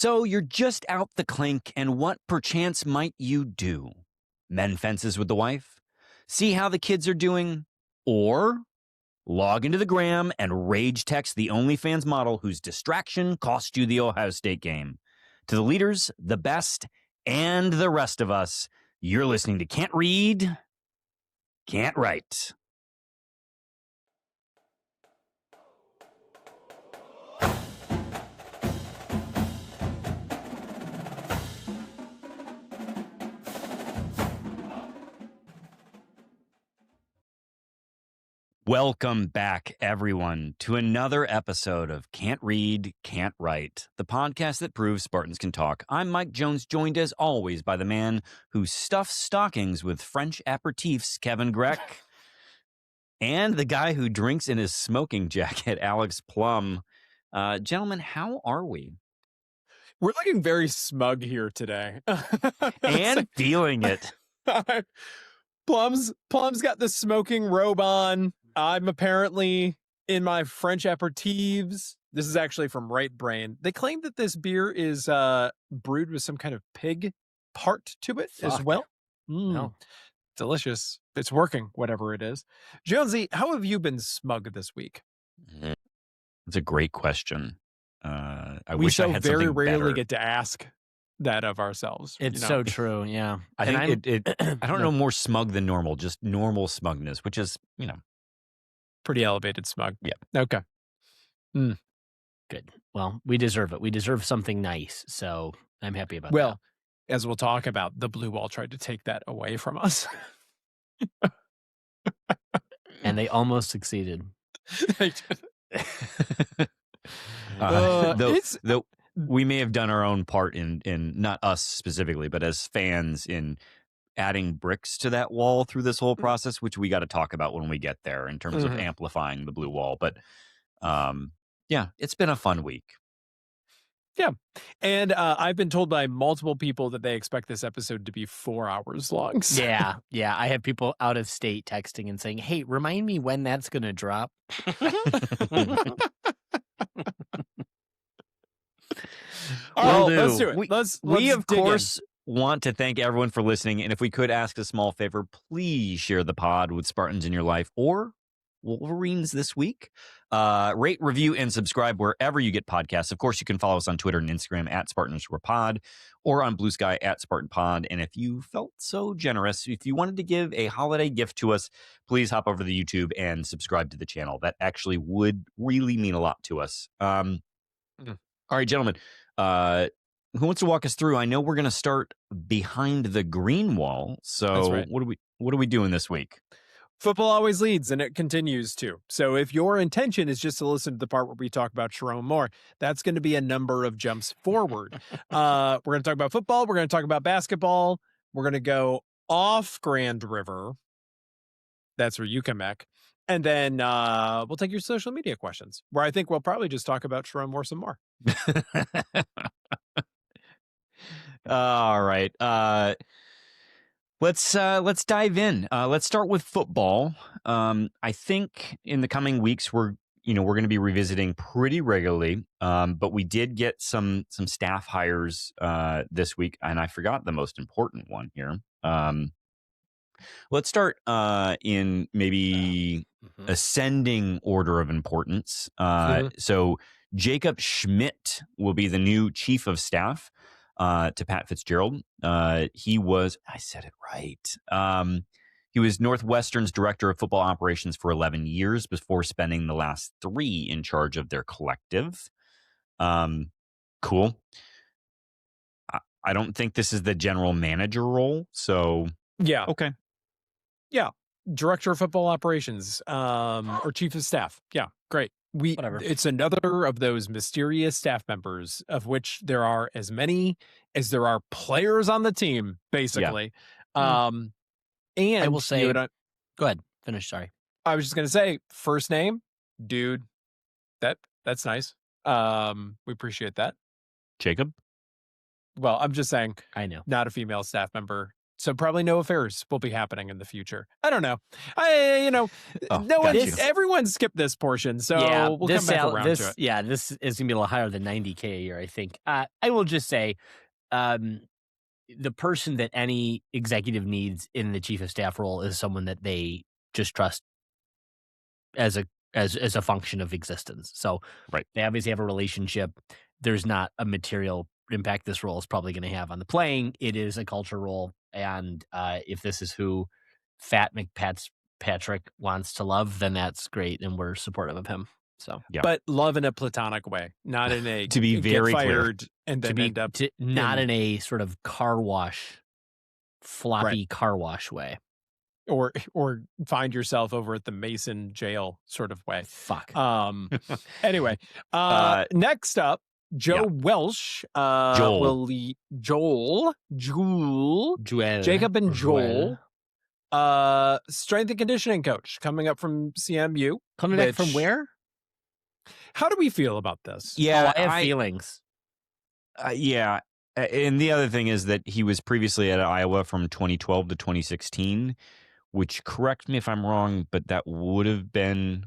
So you're just out the clink, and what perchance might you do? Mend fences with the wife? See how the kids are doing? Or log into the gram and rage text the OnlyFans model whose distraction cost you the Ohio State game? To the leaders, the best, and the rest of us, you're listening to Can't Read, Can't Write. Welcome back, everyone, to another episode of Can't Read, Can't Write, the podcast that proves Spartans can talk. I'm Mike Jones, joined as always by the man who stuffs stockings with French aperitifs, Kevin Greck, and the guy who drinks in his smoking jacket, Alex Plum. Gentlemen, how are we? We're looking very smug here today. And feeling it. Plum's got the smoking robe on. I'm apparently in my French aperitifs. This is actually from Right Brain. They claim that this beer is brewed with some kind of pig part to it as well. No. Delicious. It's working, whatever it is. Jonesy, how have you been smug this week? That's a great question. I We wish I had very something rarely better. get to ask that of ourselves. It's so true, yeah. I And think I don't know more smug than normal, just normal smugness, which is, pretty elevated smug. Yeah. Okay. Good. Well, we deserve it. We deserve something nice, so I'm happy about that. Well, as we'll talk about, the Blue Wall tried to take that away from us. And they almost succeeded. Though we may have done our own part in not us specifically, but as fans in adding bricks to that wall through this whole process, which we got to talk about when we get there in terms of amplifying the blue wall. But yeah, it's been a fun week. Yeah. And I've been told by multiple people that they expect this episode to be 4 hours long. So. Yeah. I have people out of state texting and saying, "Hey, remind me when that's going to drop." All right, let's do it. Let's we of dig in. course want to thank everyone for listening, and if we could ask a small favor, please share the pod with Spartans in your life or Wolverines this week. Rate, review, and subscribe wherever you get podcasts. Of course, you can follow us on Twitter and Instagram at Spartan_pod or on Blue Sky at SpartanPod. And if you felt so generous, if you wanted to give a holiday gift to us, please hop over to the YouTube and subscribe to the channel. That actually would really mean a lot to us. All right, gentlemen. Who wants to walk us through? I know we're going to start behind the green wall. So That's right. what are we doing this week? Football always leads, and it continues to. So if your intention is just to listen to the part where we talk about Sharon Moore, that's going to be a number of jumps forward. We're going to talk about football. We're going to talk about basketball. We're going to go off Grand River. That's where you come back. And then we'll take your social media questions, where I think we'll probably just talk about Sharon Moore some more. All right. Let's dive in. Let's start with football. I think in the coming weeks we're going to be revisiting pretty regularly. But we did get some staff hires this week, and I forgot the most important one here. Let's start in maybe ascending order of importance. So Jacob Schmidt will be the new chief of staff to Pat Fitzgerald. He was, I said it right. He was Northwestern's director of football operations for 11 years before spending the last 3 in charge of their collective. Cool. I don't think this is the general manager role. So Yeah. okay. Yeah. Director of football operations, or chief of staff. Yeah. Great. Whatever. It's another of those mysterious staff members of which there are as many as there are players on the team, basically. And I will say, go ahead, finish. Sorry. I was just going to say, first name, dude. That's nice. We appreciate that. Jacob. Well, I'm just saying, I know. not a female staff member. So probably no affairs will be happening in the future. I don't know. Oh, No got one, you. everyone skipped this portion, so we'll come back around to it. Yeah, this is gonna be a little higher than 90K a year, I think. I will just say, the person that any executive needs in the chief of staff role is someone that they just trust as a function of existence. So Right. they obviously have a relationship. There's not a material impact this role is probably going to have on the playing. It is a culture role, and if this is who Fat McPatrick wants to love, then that's great, and we're supportive of him. So, Yeah. But love in a platonic way, not in a To be get very clear. fired and then end up not in a sort of car wash, floppy car wash way. or find yourself over at the Mason jail sort of way. Fuck. Anyway, next up, Joe Welsh will lead Joel, Jacob and Joel. Strength and conditioning coach coming up from CMU. Coming back from where? How do we feel about this? Yeah, I have feelings. Yeah. And the other thing is that he was previously at Iowa from 2012 to 2016, which, correct me if I'm wrong, but that would have been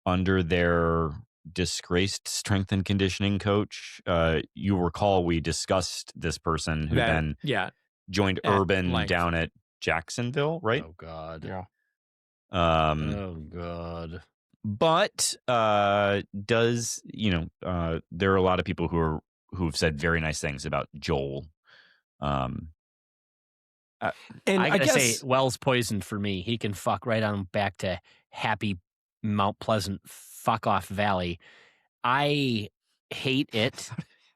under their disgraced strength and conditioning coach. You recall we discussed this person who then joined Urban down at Jacksonville, right? Oh, God. Yeah. Oh, God. But does, there are a lot of people who've said very nice things about Joel. And I gotta say, Wells poisoned for me. He can fuck right on back to happy Mount Pleasant fuck off Valley. I hate it.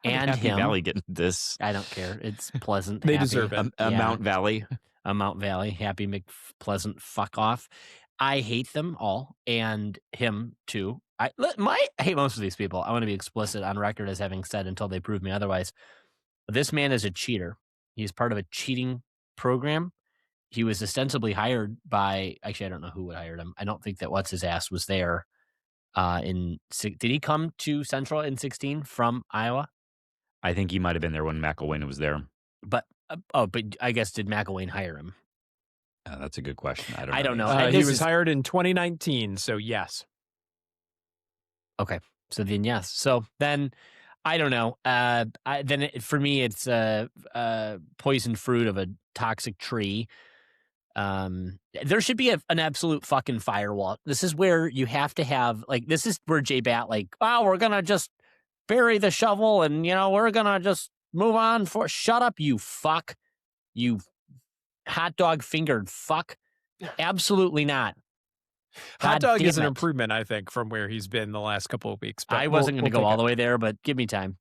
And Happy him. Valley getting this. I don't care. It's pleasant. They happy. deserve it. A Mount Valley. A Mount Valley. Happy McPleasant fuck off. I hate them all, and him too. I hate most of these people. I want to be explicit on record as having said until they prove me otherwise. This man is a cheater. He's part of a cheating program. He was ostensibly hired by, actually, I don't know who would hired him. I don't think that what's his ass was there. Did he come to Central in 16 from Iowa? I think he might have been there when McElwain was there. But I guess did McElwain hire him? That's a good question. I don't know. He was hired in 2019, so yes. Okay, so then yes. So then I don't know. For me, it's poisoned fruit of a toxic tree. There should be an absolute fucking firewall. This is where you have to have this is where J-Bat we're gonna just bury the shovel and we're gonna just move on. Shut up, you fuck, you hot dog fingered fuck. Absolutely not. Hot dog is an improvement, I think, from where he's been the last couple of weeks. But I wasn't going to go all the way there, but give me time.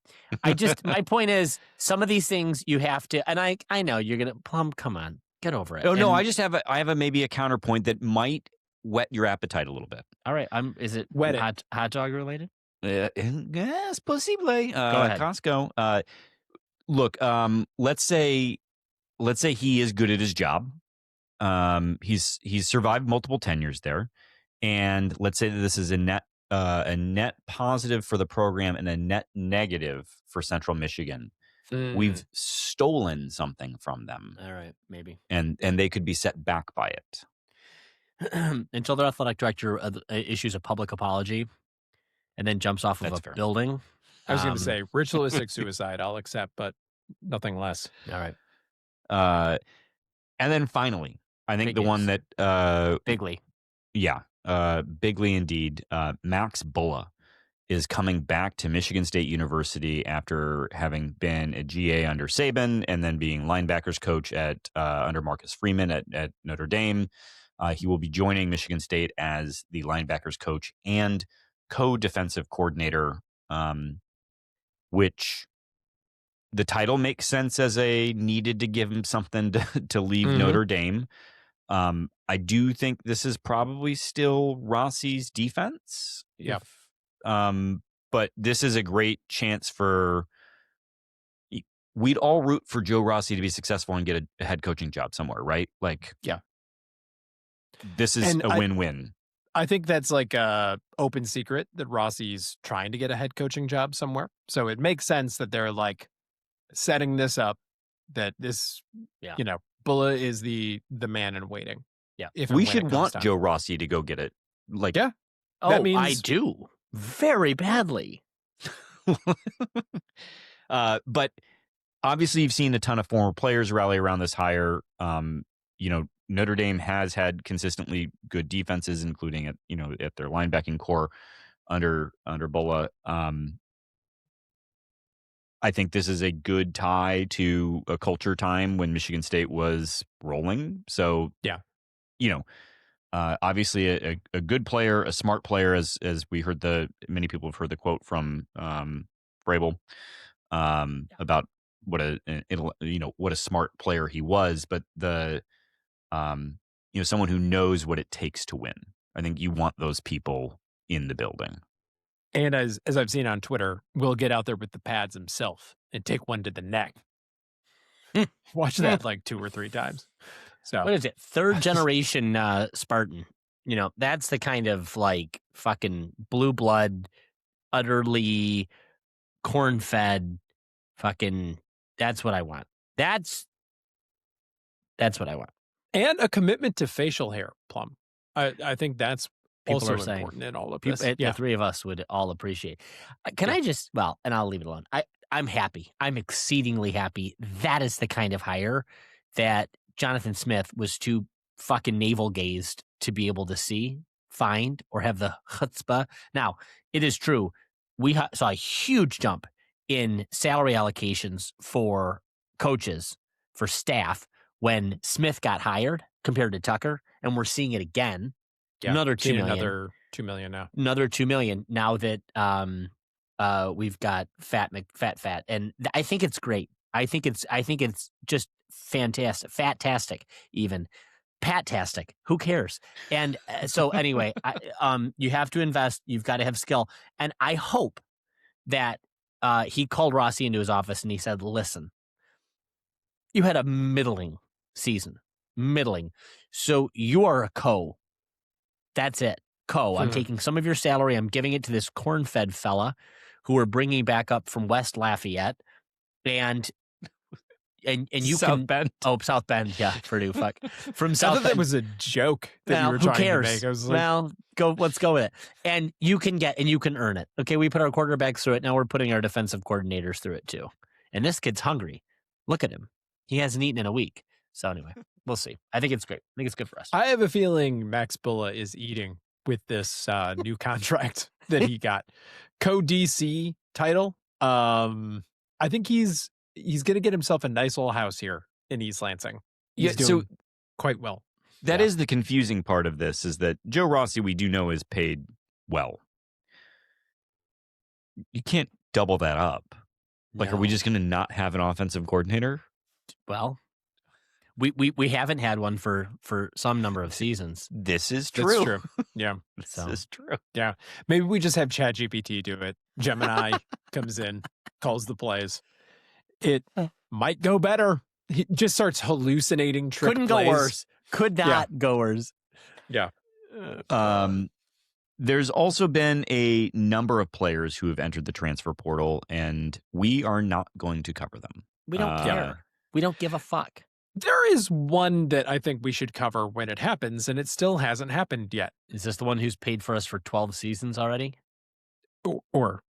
My point is, some of these things you have to, and I know you're going to, Plum, come on, get over it. Oh, no, I just have maybe a counterpoint that might whet your appetite a little bit. All right. Is it hot dog related? Yes, possible. Go ahead. Costco. Look, let's say he is good at his job. He's survived multiple tenures there, and let's say that this is a net positive for the program and a net negative for Central Michigan. We've stolen something from them. All right, maybe, and they could be set back by it until their athletic director issues a public apology, and then jumps off of a building. I was going to say ritualistic suicide. I'll accept, but nothing less. All right. And then finally, I think the one that Bigley. Yeah, Bigley indeed. Max Bulla is coming back to Michigan State University after having been a GA under Saban and then being linebackers coach under Marcus Freeman at Notre Dame. He will be joining Michigan State as the linebackers coach and co-defensive coordinator, which the title makes sense as a needed to give him something to leave Notre Dame. I do think this is probably still Rossi's defense. Yeah. But this is a great chance we'd all root for Joe Rossi to be successful and get a head coaching job somewhere, right? This is a win-win. I think that's a open secret that Rossi's trying to get a head coaching job somewhere. So it makes sense that they're setting this up, that this, Bulla is the man in waiting. Yeah. If and We when it should comes want time. Joe Rossi to go get it. Like, Yeah. Oh, That I means- do very badly. but obviously you've seen a ton of former players rally around this hire. Notre Dame has had consistently good defenses, including at their linebacking core under Bulla. I think this is a good tie to a culture time when Michigan State was rolling. So Yeah. Obviously a good player, a smart player, as we heard many people have heard the quote from Vrabel about what a smart player he was, but someone who knows what it takes to win. I think you want those people in the building. And as I've seen on Twitter, will get out there with the pads himself and take one to the neck. Watch that like 2 or 3 times. So What is it? Third generation Spartan. That's the kind of like fucking blue blood, utterly corn fed fucking. That's what I want. That's what I want. and a commitment to facial hair, Plum. I think that's People also are saying. important in all of People, this. the 3 of us would all appreciate. Can Yeah. I just, and I'll leave it alone. I'm happy. I'm exceedingly happy. That is the kind of hire that Jonathan Smith was too fucking navel gazed to be able to see, find, or have the chutzpah. Now, it is true. We saw a huge jump in salary allocations for coaches, for staff, when Smith got hired compared to Tucker, and we're seeing it again. Yeah, Another $2 million. Another $2 million now. Another $2 million now that we've got fat, and I think it's great. I think it's just fantastic, fatastic, even patastic. Who cares? And so anyway, you have to invest. You've got to have skill, and I hope that he called Rossi into his office and he said, "Listen, you had a middling season, so you are a co. That's it." I'm taking some of your salary. I'm giving it to this corn-fed fella who we're bringing back up from West Lafayette, and you South Bend. South Bend, yeah, Purdue, fuck, from I South thought that Bend. was a joke that you were Who trying cares? to make. I was like, Well, let's go with it, and you can earn it. Okay, we put our quarterbacks through it. Now we're putting our defensive coordinators through it too. And this kid's hungry. Look at him; he hasn't eaten in a week. So anyway, we'll see. I think it's great. I think it's good for us. I have a feeling Max Bulla is eating with this new contract that he got. Co-DC title. I think he's going to get himself a nice little house here in East Lansing. He's doing quite well. That is the confusing part of this, is that Joe Rossi, we do know, is paid well. You can't double that up. Like, are we No. just going to not have an offensive coordinator? Well, we haven't had one for some number of seasons. This is That's true. true. Yeah. This So. is true. Maybe we just have ChatGPT do it. Gemini comes in, calls the plays. It might go better. He just starts hallucinating trick Couldn't plays. go worse. Could not go worse. Yeah. There's also been a number of players who have entered the transfer portal, and we are not going to cover them. We don't care. We don't give a fuck. There is one that I think we should cover when it happens, and it still hasn't happened yet. Is this the one who's paid for us for 12 seasons already? Or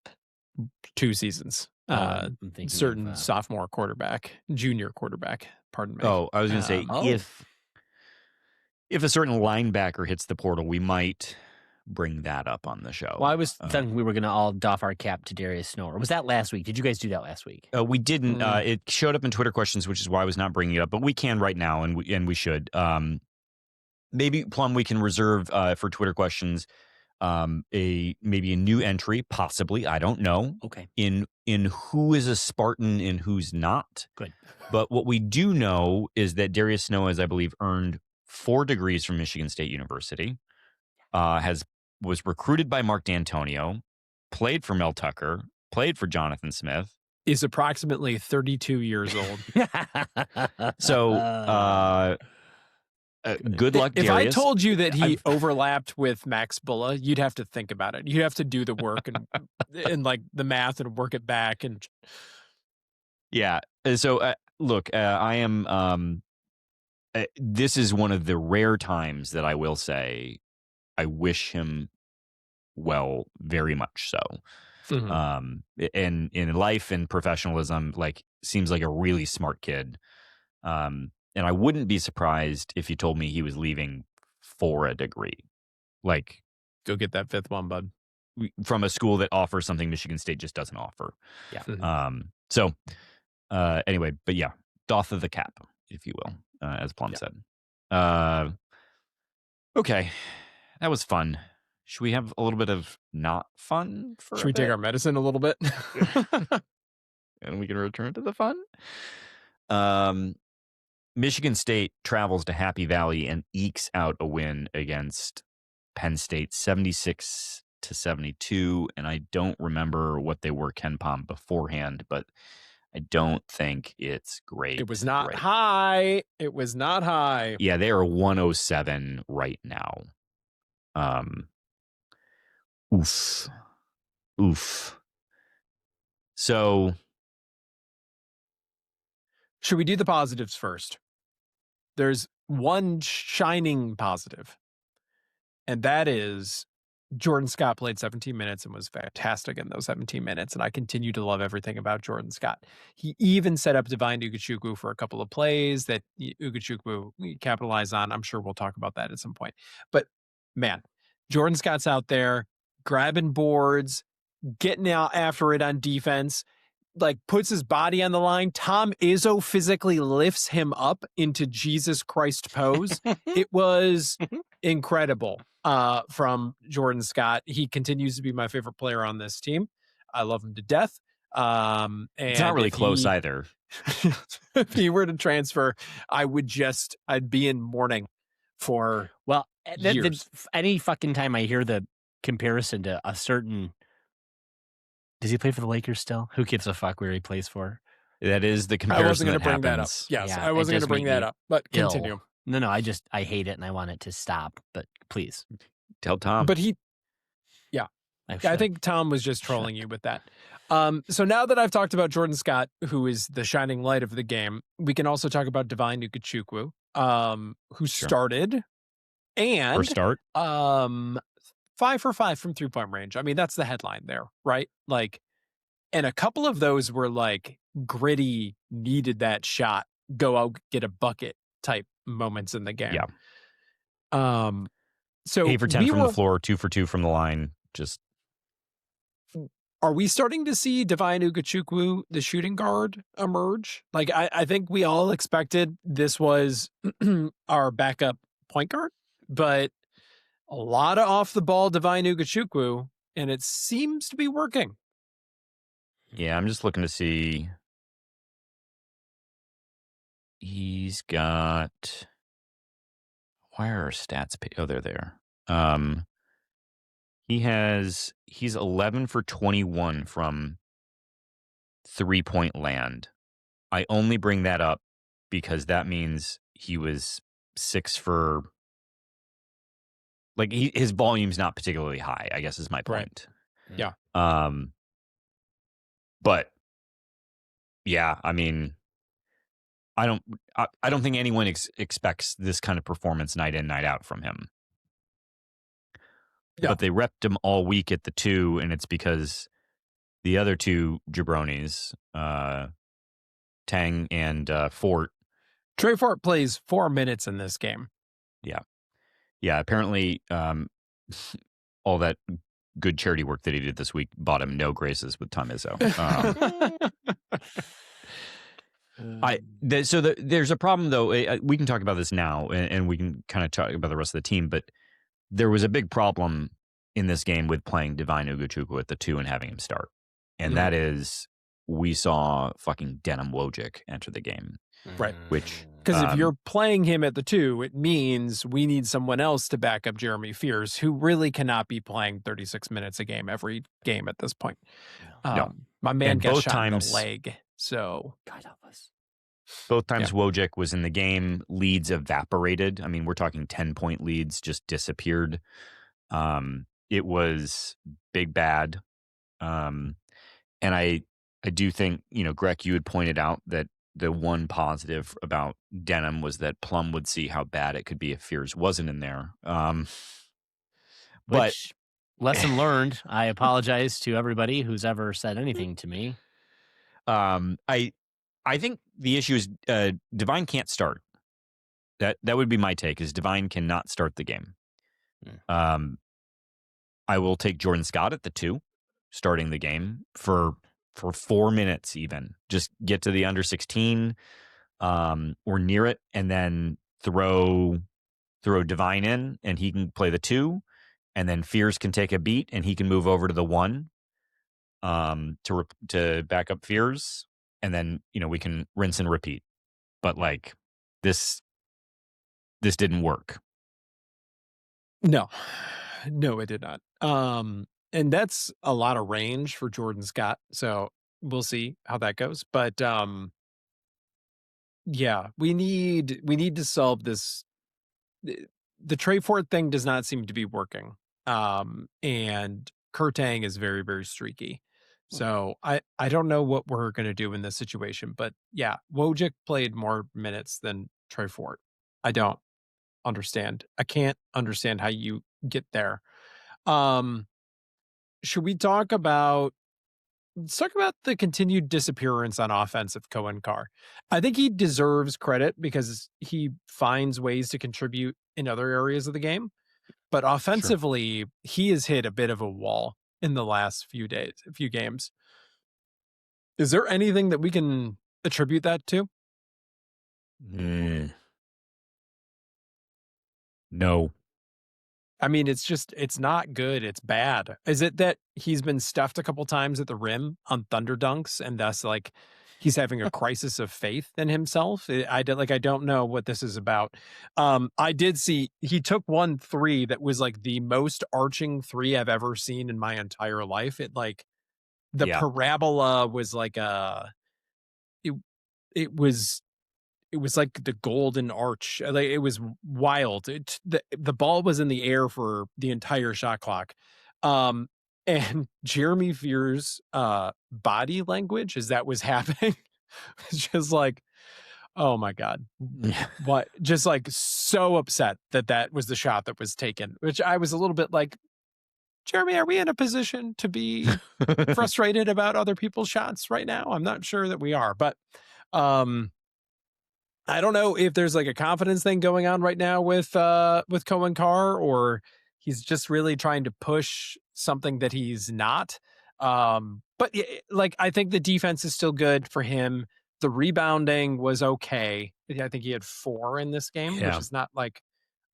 2 seasons. I'm thinking Certain of, sophomore quarterback, junior quarterback, pardon me. Oh, I was going to say, Oh. if a certain linebacker hits the portal, we might bring that up on the show. Well, I was thinking we were going to all doff our cap to Darius Snow. Or was that last week? Did you guys do that last week? We didn't. It showed up in Twitter questions, which is why I was not bringing it up. But we can right now, and we should. Maybe, Plum, we can reserve for Twitter questions maybe a new entry, possibly. I don't know. Okay. In who is a Spartan and who's not. Good. But what we do know is that Darius Snow has, I believe, earned 4 degrees from Michigan State University. Was recruited by Mark D'Antonio, played for Mel Tucker, played for Jonathan Smith. Is approximately 32 years old. So good luck, If Darius. I told you that he overlapped with Max Bulla, you'd have to think about it. You'd have to do the work and like the math and work it back. And Yeah. So look, I am this is one of the rare times that I will say I wish him well, very much so. Mhm. In life and professionalism, like, seems like a really smart kid. And I wouldn't be surprised if you told me he was leaving for a degree, like Go get that fifth one, bud. from a school that offers something Michigan State just doesn't offer. Yeah. Mhm. So anyway, but yeah, doff of the cap, if you will, as Plum Yeah. said. Okay, that was fun. Should we have a little bit of not fun for Should a we take bit? our medicine a little bit? And we can return to the fun? Michigan State travels to Happy Valley and ekes out a win against Penn State 76-72. And I don't remember what they were KenPom beforehand, but I don't think it's great. It was not right. high. It was not high. Yeah, they are 107 right now. Oof. So Should we do the positives first? There's one shining positive, and that is Jordan Scott played 17 minutes and was fantastic in those 17 minutes, and I continue to love everything about Jordan Scott. He even set up Divine Ugachukwu for a couple of plays that Ugachukwu capitalized on. I'm sure we'll talk about that at some point. But man, Jordan Scott's out there grabbing boards, getting out after it on defense, like puts his body on the line. Tom Izzo physically lifts him up into Jesus Christ pose. It was incredible from Jordan Scott. He continues to be my favorite player on this team. I love him to death. And it's not really close either. If he were to transfer, I'd be in mourning for years. Any fucking time I hear the comparison to a certain, does he play for the Lakers still? Who gives a fuck where he plays for? That is the comparison. I wasn't going to bring happens. that up. Yes, Yeah, I wasn't going to bring that up, but continue. No, I hate it and I want it to stop, but please. Tell Tom. But I think Tom was just trolling you with that. So now that I've talked about Jordan Scott, who is the shining light of the game, we can also talk about Divine Ugachukwu, who started and First start. 5 for 5 from 3-point range. I mean, that's the headline there, right? Like, and a couple of those were like gritty, needed that shot, go out, get a bucket type moments in the game. Yeah. So 8 for 10 from the floor, 2 for 2 from the line. Just. Are we starting to see Divine Ugachukwu, the shooting guard, emerge? Like, I think we all expected this was our backup point guard, but a lot of off the ball Divine Ugachukwu, and it seems to be working. Yeah, I'm just looking to see. He's got. Why are our stats? Oh, they're there. He's 11 for 21 from 3-point land. I only bring that up because that means he was 6 for. Like, his volume's not particularly high, I guess is my point. Right. Yeah. But yeah, I mean, I don't think anyone expects this kind of performance night in, night out from him. Yeah. But they repped him all week at the 2, and it's because the other 2 jabronis, Tang and Fort. Trey Fort plays 4 minutes in this game. Yeah. Yeah, apparently all that good charity work that he did this week bought him no graces with Tom Izzo. There's a problem, though. We can talk about this now, and we can kind of talk about the rest of the team, but there was a big problem in this game with playing Divine Ugachukwu at the 2 and having him start. And that is, we saw fucking Denim Wojcik enter the game. Right. Which, because if you're playing him at the 2, it means we need someone else to back up Jeremy Fears, who really cannot be playing 36 minutes a game every game at this point. No. My man and got shot in the leg, so God help us. Both times Wojcik was in the game, leads evaporated. I mean, we're talking 10-point leads just disappeared. It was big bad. And I do think, Greg, you had pointed out that the one positive about Denim was that Plum would see how bad it could be if Fears wasn't in there. But Which, lesson learned. I apologize to everybody who's ever said anything to me. I think the issue is Divine can't start. That would be my take, is Divine cannot start the game. I will take Jordan Scott at the 2, starting the game for 4 minutes even. Just get to the under 16 or near it, and then throw Divine in, and he can play the 2, and then Fears can take a beat, and he can move over to the 1 to back up Fears, and then we can rinse and repeat. But like this didn't work. No, it did not. And that's a lot of range for Jordan Scott. So we'll see how that goes. But yeah, we need to solve this. The Trey Fort thing does not seem to be working. And Kurtang is very, very streaky. So I don't know what we're going to do in this situation. But yeah, Wojcik played more minutes than Trey Fort. I don't understand. I can't understand how you get there. Should we talk about the continued disappearance on offense of Cohen Carr? I think he deserves credit because he finds ways to contribute in other areas of the game. But offensively, he has hit a bit of a wall in the last few games. Is there anything that we can attribute that to? No. I mean, it's not good. It's bad. Is it that he's been stuffed a couple times at the rim on Thunder dunks, and thus like he's having a crisis of faith in himself? I don't know what this is about. I did see he took 1 3 that was like the most arching 3 I've ever seen in my entire life. It like the parabola was like it was like the golden arch. Like it was wild. The ball was in the air for the entire shot clock. And Jeremy Fears' body language as that was happening, it's just like, oh my God. What? Just like so upset that was the shot that was taken, which I was a little bit like, Jeremy, are we in a position to be frustrated about other people's shots right now? I'm not sure that we are, but I don't know if there's like a confidence thing going on right now with Cohen Carr, or he's just really trying to push something that he's not. But like, I think the defense is still good for him. The rebounding was okay. I think he had 4 in this game, which is not like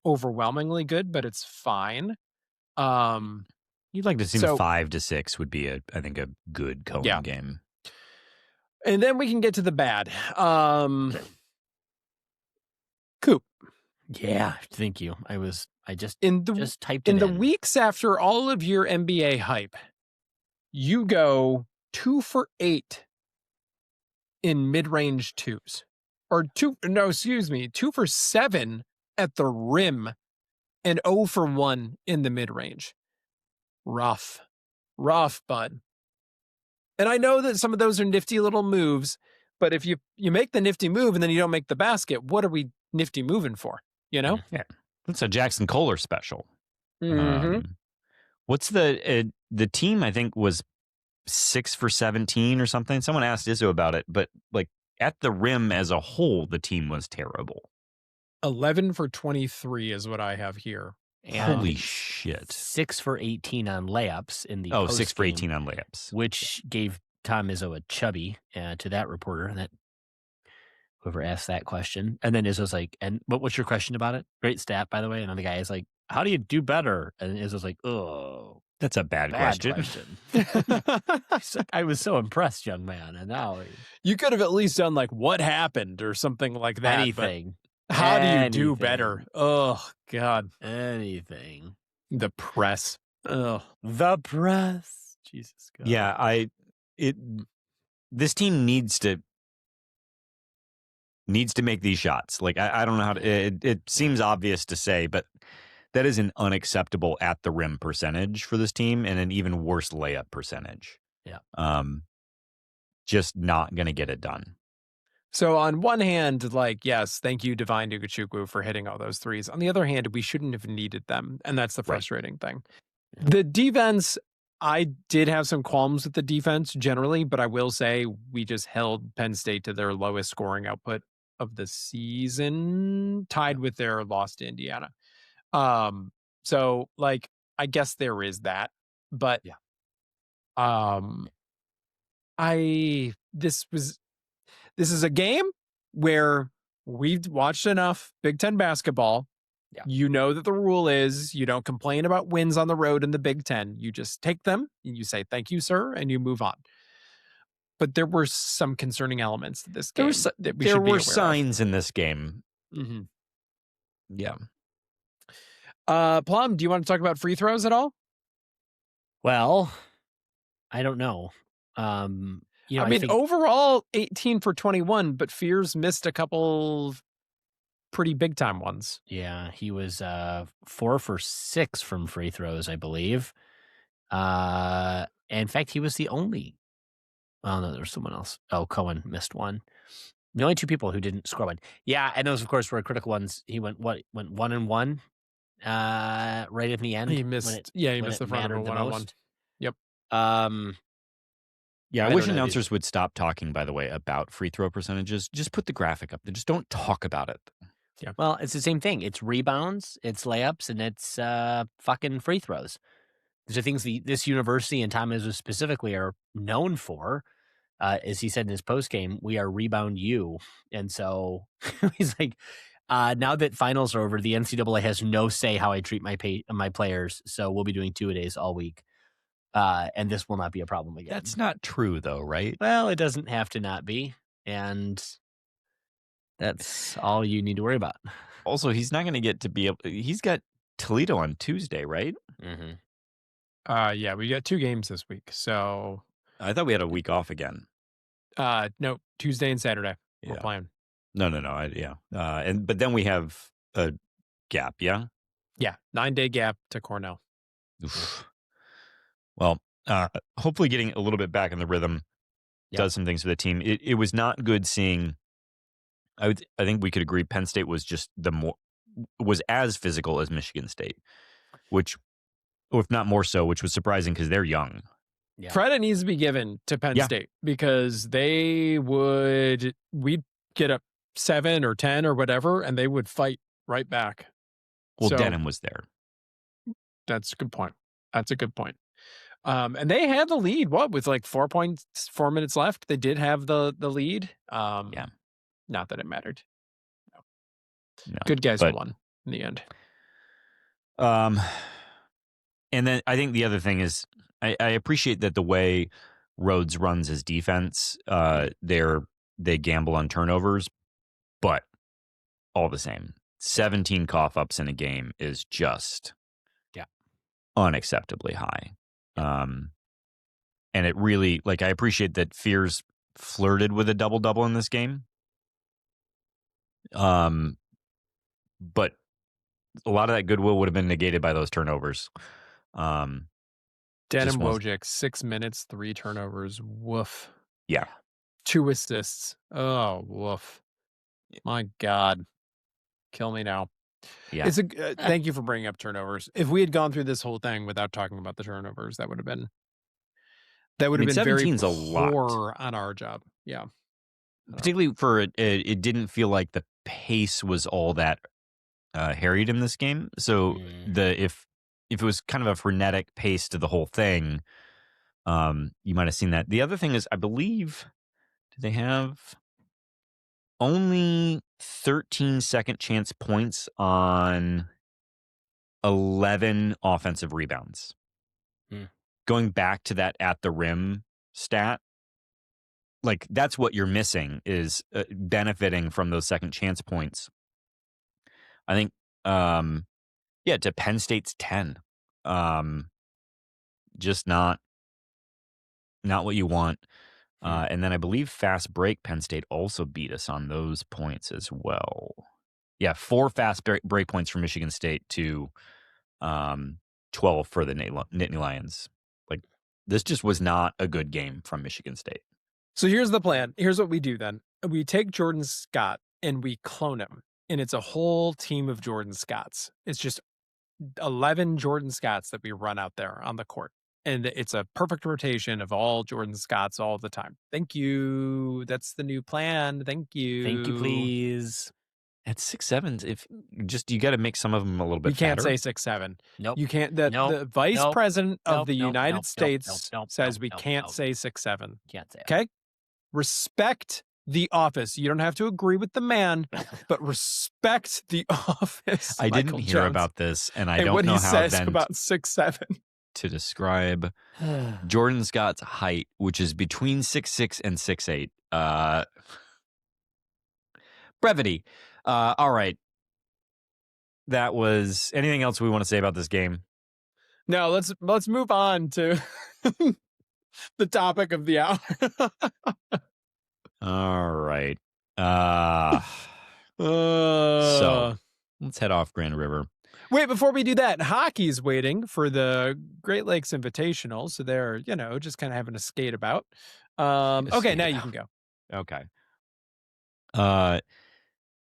overwhelmingly good, but it's fine. You'd like to see 5 to 6 would be I think a good Cohen game. And then we can get to the bad. Coop. Yeah, thank you. I just typed it in the weeks after all of your NBA hype, you go 2 for 8 in mid-range 2s. Or 2 for 7 at the rim and 0 for 1 in the mid-range. Rough, bud. And I know that some of those are nifty little moves, but if you make the nifty move and then you don't make the basket, what are we nifty moving for? Yeah. It's a Jackson Kohler special. Mm-hmm. What's the team? I think was 6 for 17 or something. Someone asked Izzo about it, but like at the rim as a whole, the team was terrible. 11 for 23 is what I have here. And holy shit. 6 for 18 on layups in the 6 for 18 on layups, which gave Tom Izzo a chubby to that reporter, that whoever asked that question. And then Izzo's like, and what's your question about it? Great stat, by the way. And the guy is like, how do you do better? And Izzo's like, oh, that's a bad question. I was so impressed, young man. And now you could have at least done like what happened or something like that. Anything. How do you do better? Oh God. Anything. The press. Oh, the press. Jesus God. Yeah, this team needs to make these shots. Like I don't know how to. It seems obvious to say, but that is an unacceptable at the rim percentage for this team, and an even worse layup percentage. Yeah. Just not going to get it done. So on one hand, like, yes, thank you, Divine Ugachukwu, for hitting all those threes. On the other hand, we shouldn't have needed them. And that's the Right. frustrating thing. Yeah. The defense, I did have some qualms with the defense generally, but I will say we just held Penn State to their lowest scoring output of the season, tied with their loss to Indiana. So like, I guess there is that, but Yeah. This is a game where we've watched enough Big Ten basketball. Yeah. You know that the rule is you don't complain about wins on the road in the Big Ten. You just take them and you say, thank you, sir, and you move on. But there were some concerning elements to this game that we There should be were aware signs in this game. of. Mm-hmm. Yeah. Plum, do you want to talk about free throws at all? Well, I don't know. I think, overall 18 for 21, but Fears missed a couple pretty big time ones. yeah, he was 4 for 6 from free throws, I believe. In fact, he was the only. Well, no, there was someone else. Oh, Cohen missed one. The only 2 people who didn't score one. Yeah, and those, of course, were critical ones. He went 1-1, right at the end. He missed. He missed the front of a one-on-one. Yep. Yeah, I I wish don't know, announcers would stop talking, by the way, about free throw percentages. Just put the graphic up. Just don't talk about it. Well, it's the same thing. It's rebounds, it's layups, and it's fucking free throws. These are things this university and Tom Izzo specifically are known for. As he said in his post game, we are rebound you. And so he's like, now that finals are over, the NCAA has no say how I treat my players. So we'll be doing 2-a-days all week. And this will not be a problem again. That's not true, though, right? Well, it doesn't have to not be. And that's all you need to worry about. Also, he's not going to get to be able. He's got Toledo on Tuesday, right? Mm-hmm. Yeah, we got 2 games this week. So I thought we had a week off again. no, Tuesday and Saturday we're Yeah. playing. No. But then we have a gap. Yeah. Yeah, 9-day gap to Cornell. Oof. Well, hopefully getting a little bit back in the rhythm does some things for the team. It was not good seeing. I think we could agree Penn State was just was as physical as Michigan State, which, or if not more so, which was surprising because they're young. Yeah. Credit needs to be given to Penn State because we'd get up 7 or 10 or whatever, and they would fight right back. Well, So- Denham was there. That's a good point. And they had the lead. With like 4 minutes left, they did have the lead. Yeah. Not that it mattered. No. Good guys but- won in the end. And then I think the other thing is I appreciate that the way Rhodes runs his defense, they gamble on turnovers, but all the same, 17 cough ups in a game is just unacceptably high. And it really, like, I appreciate that Fears flirted with a double-double in this game. But a lot of that goodwill would have been negated by those turnovers. Denham Just was- Wojcik, 6 minutes, 3 turnovers. Woof. Yeah. 2 assists. Oh, woof. My God. Kill me now. Yeah. It's thank you for bringing up turnovers. If we had gone through this whole thing without talking about the turnovers, that would have been very 17's a lot. poor on our job. Yeah. Particularly for it didn't feel like the pace was all that harried in this game. So if it was kind of a frenetic pace to the whole thing, you might have seen that. The other thing is, I believe, did they have only 13 second chance points on 11 offensive rebounds? Going back to that at the rim stat, like, that's what you're missing is benefiting from those second chance points. I think, to Penn State's 10, just not what you want. And then I believe fast break, Penn State also beat us on those points as well. Yeah, 4 fast break points for Michigan State to 12 for the Nittany Lions. Like, this just was not a good game from Michigan State. So here's the plan. Here's what we do then. we take Jordan Scott and we clone him, and it's a whole team of Jordan Scotts. It's just 11 Jordan Scotts that we run out there on the court. And it's a perfect rotation of all Jordan Scotts all the time. Thank you. That's the new plan. Thank you. Thank you, please. At 6'7", if just you got to make some of them a little bit. You can't fatter. say 6'7". Nope. You can't. The Nope. vice Nope. president of Nope. the Nope. United Nope. States Nope. says Nope. we Nope. can't Nope. say 6'7". Can't say it. Okay. Respect the office. You don't have to agree with the man, but respect the office. I didn't Michael hear Jones. about this, and I and don't what know he how says then about 6'7". to describe Jordan Scott's height, which is between 6'6" and 6'8". Brevity. All right. That was anything else we want to say about this game? No, let's move on to the topic of the hour. All right. So So let's head off Grand River. wait, before we do that, hockey's waiting for the Great Lakes Invitational, so they're just kind of having a skate about. Okay, skate now you about. can go. Okay.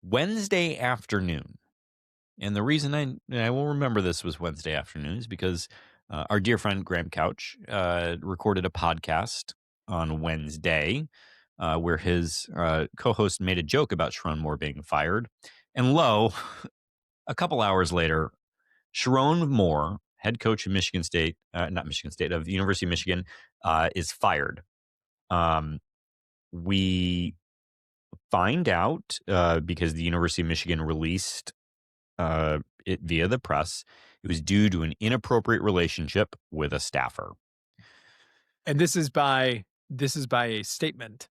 Wednesday afternoon. And the reason I will remember this was Wednesday afternoon is because our dear friend Graham Couch recorded a podcast on Wednesday where his co-host made a joke about Sharon Moore being fired. And lo, a couple hours later, Sharon Moore, head coach of Michigan State, not Michigan State, of the University of Michigan, is fired. We find out because the University of Michigan released it via the press. It was due to an inappropriate relationship with a staffer. And this is by a statement.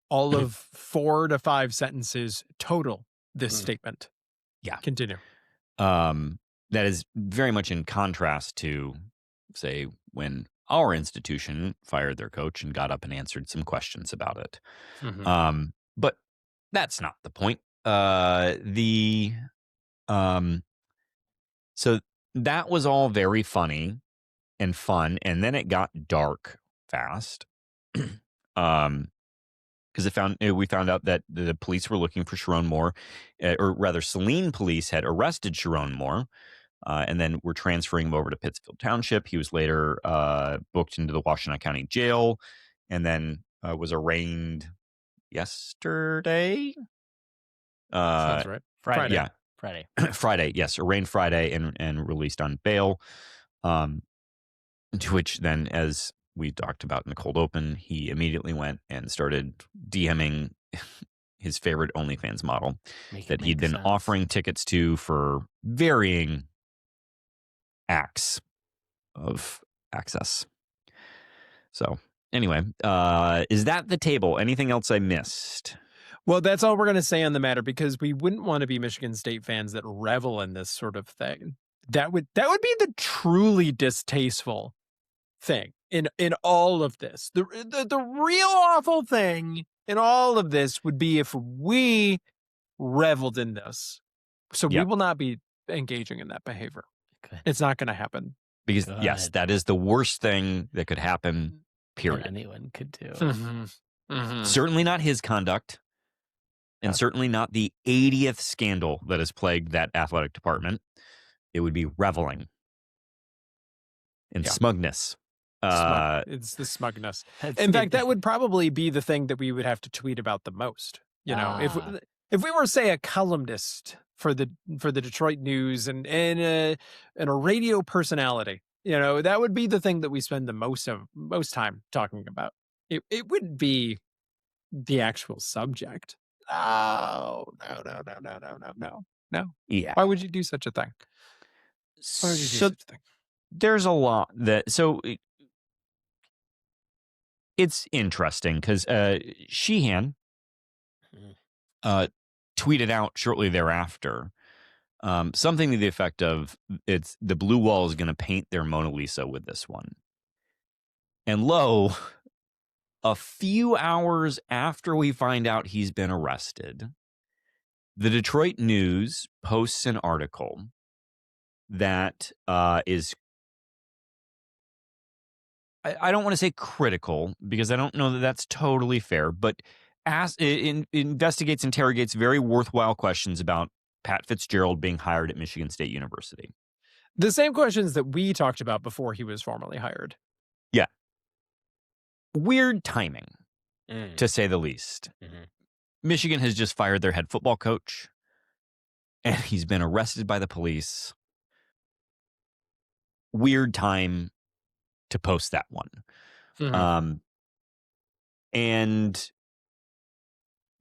All of 4 to 5 sentences total. This statement. Yeah. Continue. That is very much in contrast to, say, when our institution fired their coach and got up and answered some questions about it. Mhm. But that's not the point. So that was all very funny and fun, and then it got dark fast. Because we found out that the police were looking for Sharon Moore, or rather, Saline police had arrested Sharon Moore, and then were transferring him over to Pittsfield Township. He was later booked into the Washtenaw County Jail, and then was arraigned yesterday. Sounds right. Friday. Yeah. Friday. Friday, yes, arraigned Friday and released on bail. To which then, as we talked about in the cold open, he immediately went and started DMing his favorite OnlyFans model that he'd been offering tickets to for varying acts of access. So anyway, is that the table? Anything else I missed? Well, that's all we're going to say on the matter, because we wouldn't want to be Michigan State fans that revel in this sort of thing. That would be the truly distasteful thing in all of this. The real awful thing in all of this would be if we reveled in this. So we will not be engaging in that behavior. Good. It's not going to happen. Because yes, that is the worst thing that could happen. Period. That anyone could do. Certainly not his conduct. And certainly not the 80th scandal that has plagued that athletic department. It would be reveling in smugness. It's the smugness. In fact, that would probably be the thing that we would have to tweet about the most. If we were, say, a columnist for the Detroit News and a radio personality, that would be the thing that we spend the most time talking about. It wouldn't be the actual subject. No. Yeah. Why would you do such a thing? There's a lot it's interesting because Sheehan tweeted out shortly thereafter something to the effect of, it's the blue wall is going to paint their Mona Lisa with this one. And lo, a few hours after we find out he's been arrested, the Detroit News posts an article that is, I don't want to say critical, because I don't know that that's totally fair, but investigates, interrogates very worthwhile questions about Pat Fitzgerald being hired at Michigan State University. The same questions that we talked about before he was formally hired. Yeah. Weird timing, Mm. to say the least. Mhm. Michigan has just fired their head football coach, and he's been arrested by the police. Weird time to post that one. Mhm. And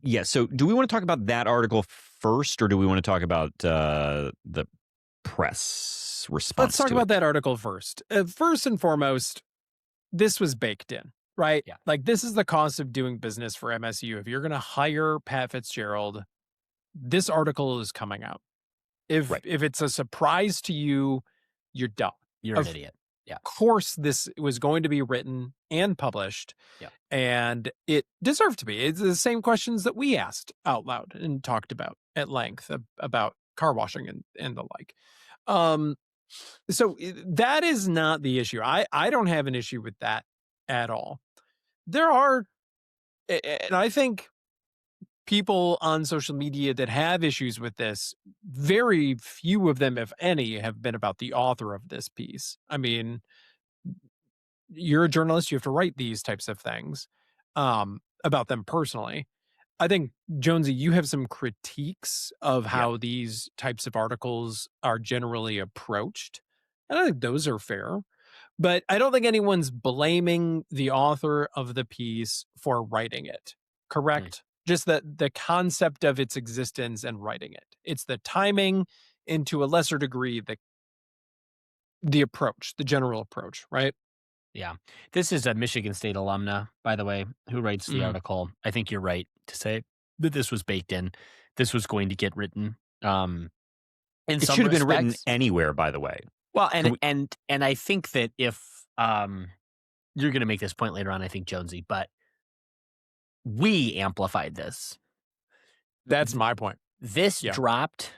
yeah, so do we want to talk about that article first, or do we want to talk about the press response? Let's talk to about it? that article first. First and foremost, this was baked in, right? Yeah. Like, this is the cost of doing business for MSU. If you're going to hire Pat Fitzgerald, this article is coming out. If Right. it's a surprise to you, you're dumb. You're an Of idiot. Of course, this was going to be written and published, Yeah. and it deserved to be. It's the same questions that we asked out loud and talked about at length about car washing and the like. So that is not the issue. I don't have an issue with that at all. There are, and I think people on social media that have issues with this, very few of them, if any, have been about the author of this piece. I mean, you're a journalist, you have to write these types of things about them personally. I think, Jonesy, you have some critiques of how these types of articles are generally approached. And I think those are fair. But I don't think anyone's blaming the author of the piece for writing it. Correct? Just the concept of its existence and writing it. It's the timing, and to a lesser degree, the approach, the general approach, right? Yeah. This is a Michigan State alumna, by the way, who writes the article. I think you're right to say that this was baked in. This was going to get written. It should have been written anywhere, by the way. Well, and I think that if you're going to make this point later on, I think, Jonesy, but we amplified this. That's my point. This dropped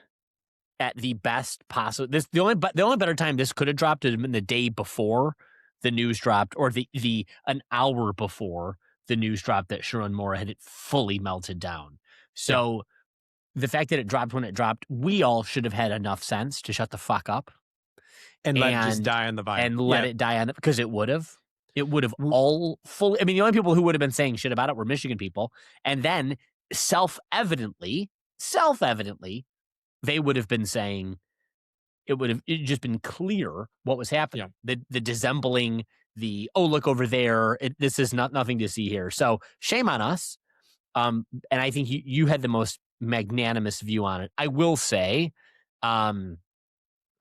at the best possible. The only better time this could have dropped would have been the day before the news dropped, or an hour before the news dropped that Sharon Moore had fully melted down. So the fact that it dropped when it dropped, we all should have had enough sense to shut the fuck up and let it just die on the vine, and let it die on it, because it would have all fully. I mean, the only people who would have been saying shit about it were Michigan people, and then self-evidently, they would have been saying. It would have just been clear what was happening. The dissembling, look over there. This is nothing to see here. So shame on us. And I think you had the most magnanimous view on it. I will say, I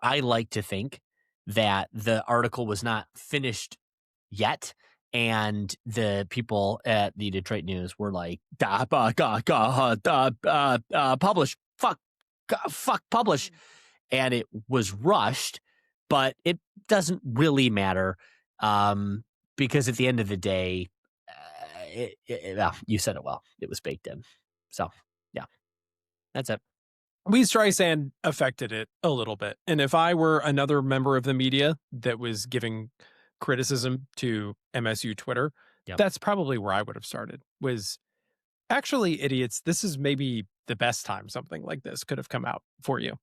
like to think that the article was not finished yet, and the people at the Detroit News were like, publish, fuck, publish. And it was rushed, but it doesn't really matter because at the end of the day, you said it well. It was baked in. So, yeah, that's it. Lee Streisand affected it a little bit. And if I were another member of the media that was giving criticism to MSU Twitter, that's probably where I would have started, was actually, idiots, this is maybe the best time something like this could have come out for you.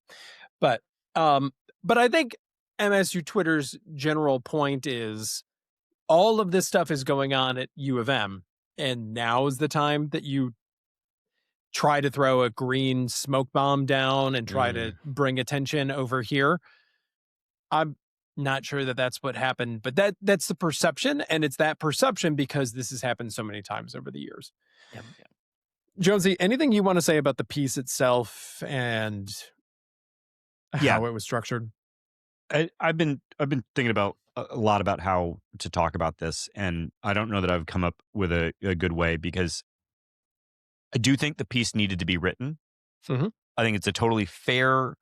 But I think MSU Twitter's general point is all of this stuff is going on at U of M, and now is the time that you try to throw a green smoke bomb down and try to bring attention over here. I'm not sure that that's what happened, but that's the perception, and it's that perception because this has happened so many times over the years. Yeah. Jonesy, anything you want to say about the piece itself and how it was structured? I've been thinking about a lot about how to talk about this, and I don't know that I've come up with a good way, because I do think the piece needed to be written. Mm-hmm. I think it's a totally fair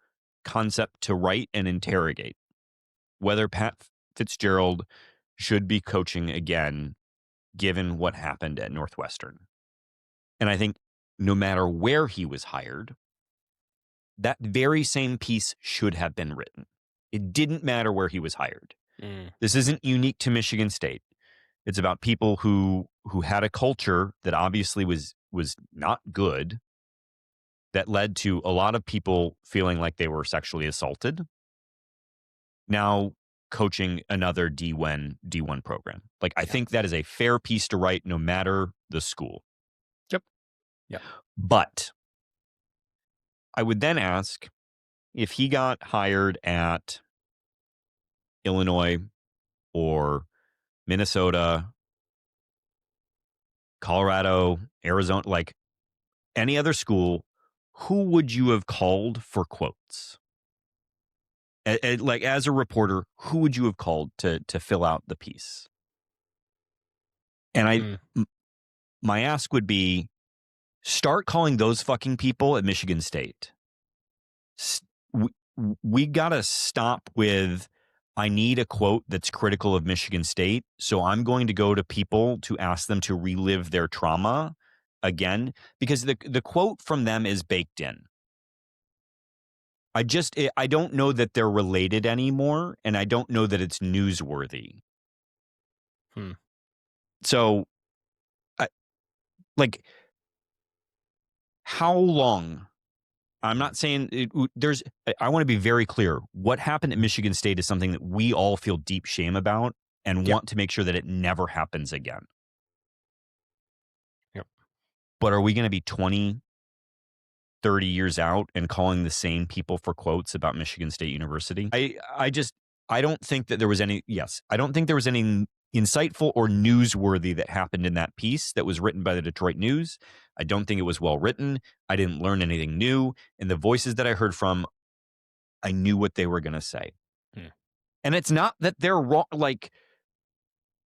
concept to write and interrogate whether Pat Fitzgerald should be coaching again, given what happened at Northwestern. And I think no matter where he was hired, that very same piece should have been written. It didn't matter where he was hired. This isn't unique to Michigan State. It's about people who had a culture that obviously was was not good, that led to a lot of people feeling like they were sexually assaulted, now coaching another D1 program. Like, I think that is a fair piece to write no matter the school. Yep. Yep. But I would then ask, if he got hired at Illinois or Minnesota, Colorado, Arizona, like any other school, who would you have called for quotes? Like, as a reporter, who would you have called to fill out the piece? And my ask would be, start calling those fucking people at Michigan State. We got to stop with, I need a quote that's critical of Michigan State, so I'm going to go to people to ask them to relive their trauma again, because the quote from them is baked in. I don't know that they're related anymore, and I don't know that it's newsworthy. So, how long? I'm not saying I want to be very clear. What happened at Michigan State is something that we all feel deep shame about and want to make sure that it never happens again. Yep. But are we going to be 20, 30 years out and calling the same people for quotes about Michigan State University? I don't think that there was any insightful or newsworthy that happened in that piece that was written by the Detroit News. I don't think it was well written. I didn't learn anything new. And the voices that I heard from, I knew what they were going to say. And it's not that they're wrong. Like,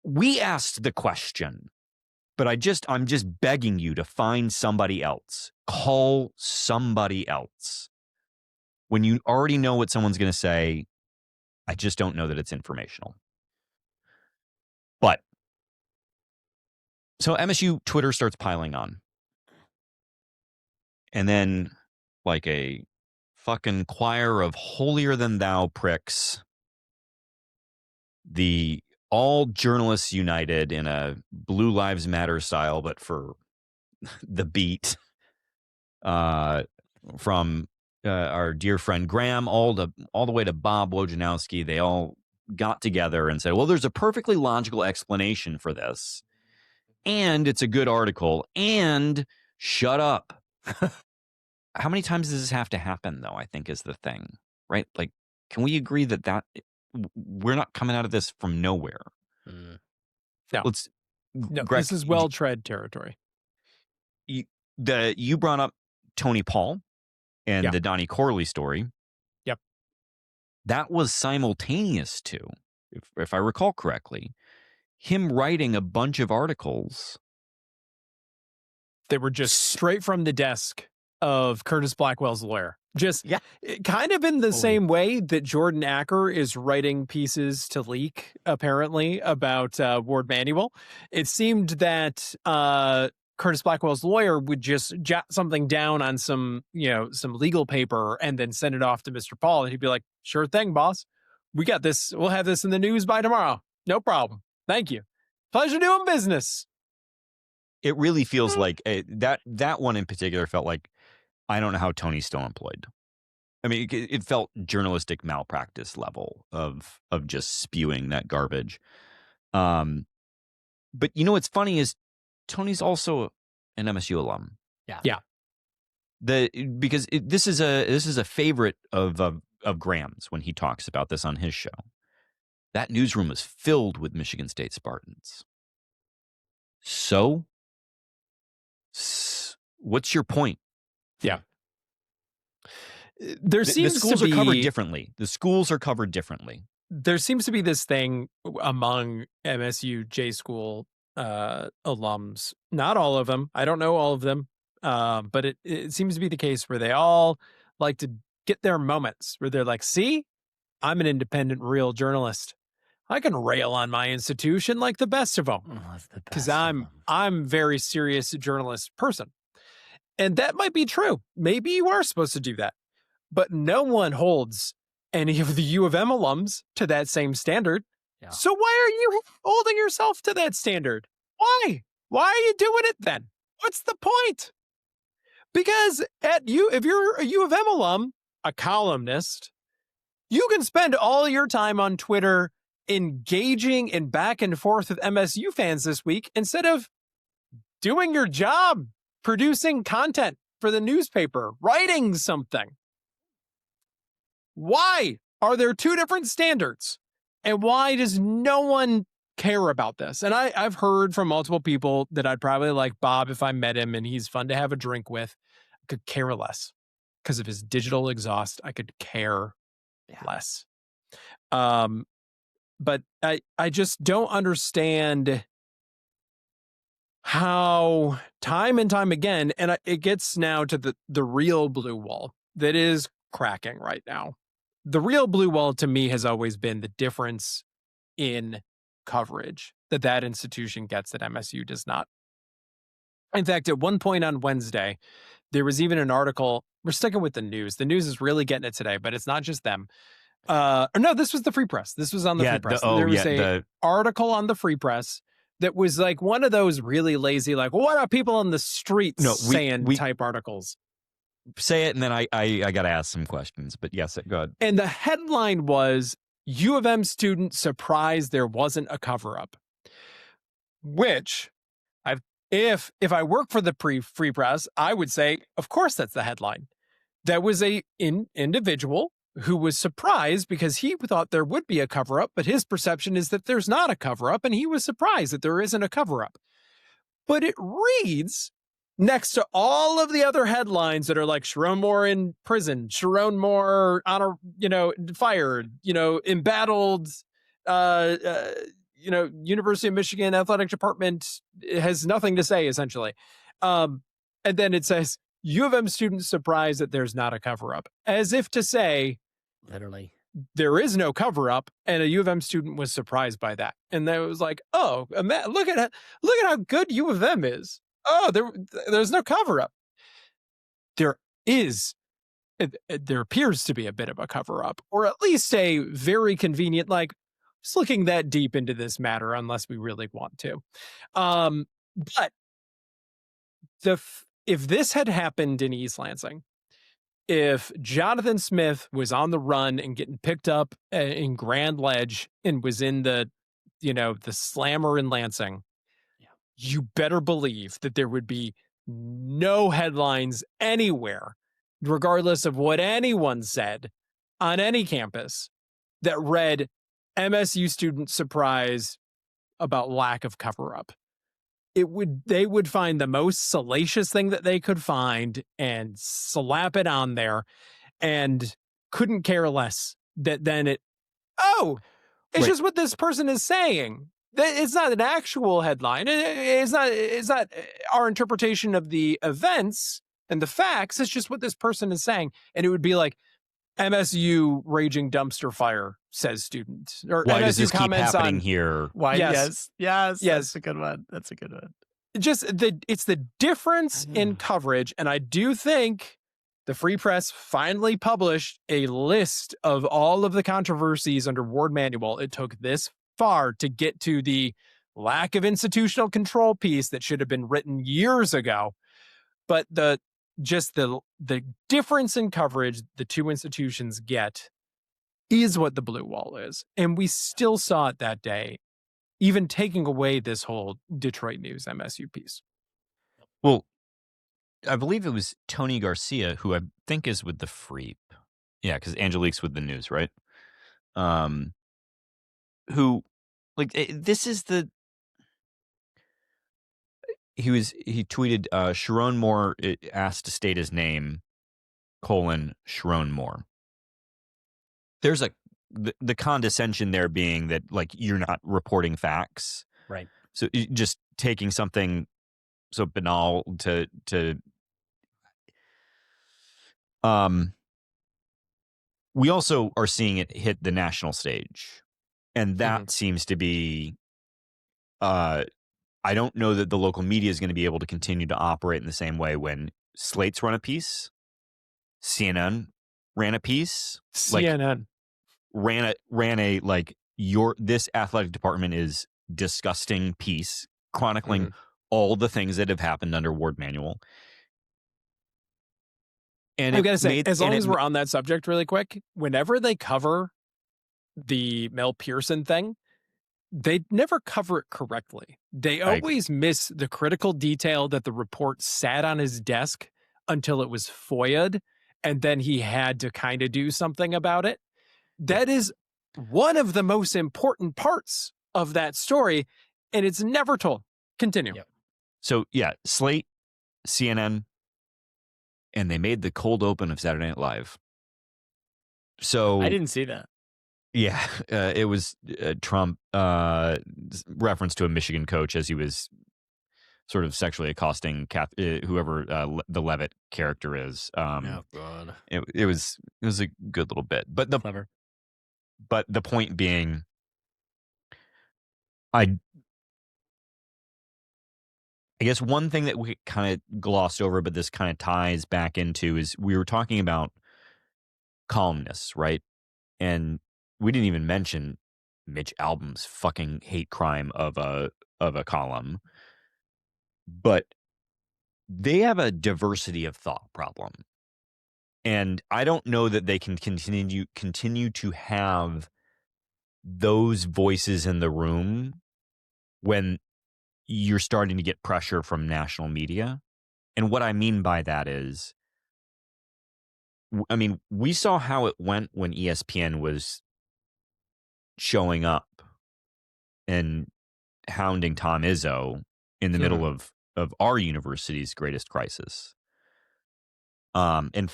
we asked the question, but I'm just begging you to find somebody else. Call somebody else. When you already know what someone's going to say, I just don't know that it's informational. But so MSU Twitter starts piling on. And then, like a fucking choir of holier than thou pricks, the all journalists united in a Blue Lives Matter style, but for the beat, from our dear friend Graham all the way to Bob Wojnarowski, they all got together and said, well, there's a perfectly logical explanation for this, and it's a good article, and shut up. How many times does this have to happen, though, I think is the thing, right? Like, can we agree that we're not coming out of this from nowhere? No. Greg, this is well-tread territory. You brought up Tony Paul and the Donnie Corley story. Yep. That was simultaneous to, if I recall correctly, him writing a bunch of articles. They were just straight from the desk of Curtis Blackwell's lawyer. Just kind of in the same way that Jordan Acker is writing pieces to leak, apparently, about Ward Manuel. It seemed that Curtis Blackwell's lawyer would just jot something down on some legal paper and then send it off to Mr. Paul. And he'd be like, sure thing, boss. We got this. We'll have this in the news by tomorrow. No problem. Thank you. Pleasure doing business. It really feels like that one in particular felt like, I don't know how Tony's still employed. I mean, it felt journalistic malpractice level of just spewing that garbage. But what's funny is Tony's also an MSU alum. Yeah. Because this is a favorite of Graham's when he talks about this on his show. That newsroom was filled with Michigan State Spartans. So, what's your point? Yeah. The schools are covered differently. The schools are covered differently. There seems to be this thing among MSU J School alums. Not all of them. I don't know all of them. But it seems to be the case where they all like to get their moments where they're like, see, I'm an independent, real journalist. I can rail on my institution like the best of them because I'm very serious journalist person. And that might be true. Maybe you are supposed to do that. But no one holds any of the U of M alums to that same standard. Yeah. So why are you holding yourself to that standard? Why? Why are you doing it then? What's the point? Because if you're a U of M alum, a columnist, you can spend all your time on Twitter engaging in back and forth with MSU fans this week instead of doing your job, producing content for the newspaper, writing something. Why are there two different standards? And why does no one care about this? And I've heard from multiple people that I'd probably like Bob if I met him and he's fun to have a drink with. I could care less because of his digital exhaust. I could care less. But I just don't understand how time and time again, and it gets now to the real blue wall that is cracking right now. The real blue wall to me has always been the difference in coverage that institution gets that MSU does not. In fact, at one point on Wednesday, there was even an article. We're sticking with the news. The news is really getting it today, but it's not just them. No, this was the Free Press. This was on the Free Press. There was an article on the Free Press that was like one of those really lazy, like, what are people on the streets saying type articles. Say it, and then I got to ask some questions. But yes, go ahead. And the headline was, U of M student surprised there wasn't a cover-up. Which, if I work for the Free Press, I would say, of course that's the headline. That was an individual who was surprised because he thought there would be a cover-up, but his perception is that there's not a cover-up, and he was surprised that there isn't a cover-up. But it reads next to all of the other headlines that are like Sherrone Moore in prison, Sherrone Moore fired, embattled, University of Michigan athletic department has nothing to say, essentially. And then it says, U of M students surprised that there's not a cover-up, as if to say, literally, there is no cover-up, and a U of M student was surprised by that. And that was like, oh, look at how good U of M is. Oh, there's no cover-up. There appears to be a bit of a cover-up, or at least a very convenient, like, just looking that deep into this matter, unless we really want to. But if this had happened in East Lansing, if Jonathan Smith was on the run and getting picked up in Grand Ledge and was in the slammer in Lansing, you better believe that there would be no headlines anywhere, regardless of what anyone said on any campus, that read MSU student surprise about lack of cover-up. They would find the most salacious thing that they could find and slap it on there, and couldn't care less that then it's just what this person is saying. It's not an actual headline. It's not our interpretation of the events and the facts. It's just what this person is saying. And it would be like, MSU raging dumpster fire, says student. Or why MSU does this keep happening on, here? Why? Yes. That's a good one. Just it's the difference in coverage. And I do think the Free Press finally published a list of all of the controversies under Ward Manuel. It took this far to get to the lack of institutional control piece that should have been written years ago. But the difference in coverage the two institutions get is what the blue wall is. And we still saw it that day, even taking away this whole Detroit News MSU piece. Well, I believe it was Tony Garcia, who I think is with the Freep. Yeah, because Angelique's with the News, right? Who, like, this is the... He tweeted, Sherrone Moore asked to state his name, Sherrone Moore. There's the condescension there being that, like, you're not reporting facts. Right. So just taking something so banal to we also are seeing it hit the national stage. And that seems to be, I don't know that the local media is going to be able to continue to operate in the same way when Slate's run a piece, CNN ran a piece, CNN ran a like this athletic department is disgusting piece chronicling all the things that have happened under Ward Manuel. And I've got to say, as long as we're we're on that subject really quick, whenever they cover the Mel Pearson thing, they never cover it correctly. They I agree. always miss the critical detail that the report sat on his desk until it was FOIA'd, and then he had to kind of do something about it. That is one of the most important parts of that story, and it's never told. Continue. Yep. So, yeah, Slate, CNN, and they made the cold open of Saturday Night Live. So I didn't see that. Yeah, it was Trump reference to a Michigan coach as he was sort of sexually accosting whoever the Levitt character is. Oh God, it was a good little bit, but clever. But the point being, I guess one thing that we kind of glossed over, but this kind of ties back into, is we were talking about columnists, right? And we didn't even mention Mitch Albom's fucking hate crime of a column, but they have a diversity of thought problem, and I don't know that they can continue to have those voices in the room when you're starting to get pressure from national media. And what I mean by that is, I mean, we saw how it went when ESPN was showing up and hounding Tom Izzo in the middle of our university's greatest crisis, and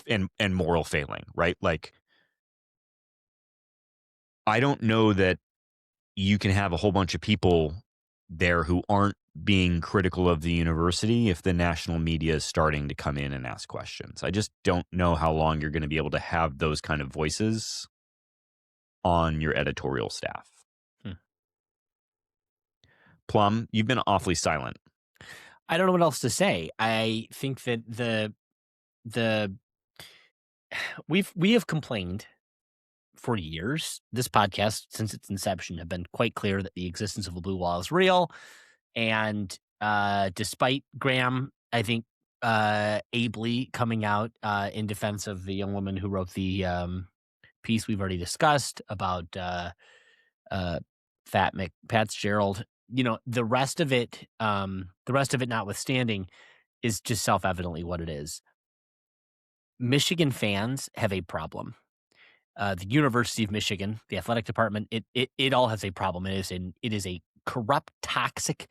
moral failing, right? Like, I don't know that you can have a whole bunch of people there who aren't being critical of the university if the national media is starting to come in and ask questions. I just don't know how long you're going to be able to have those kind of voices on your editorial staff. Plum, you've been awfully silent. I don't know what else to say. I think that we have complained for years. This podcast, since its inception, have been quite clear that the existence of a blue wall is real. And despite Graham, I think, ably coming out in defense of the young woman who wrote the piece we've already discussed about Pat Fitzgerald, the rest of it notwithstanding, is just self-evidently what it is. Michigan fans have a problem. The University of Michigan, the athletic department, it all has a problem. It is a corrupt, toxic,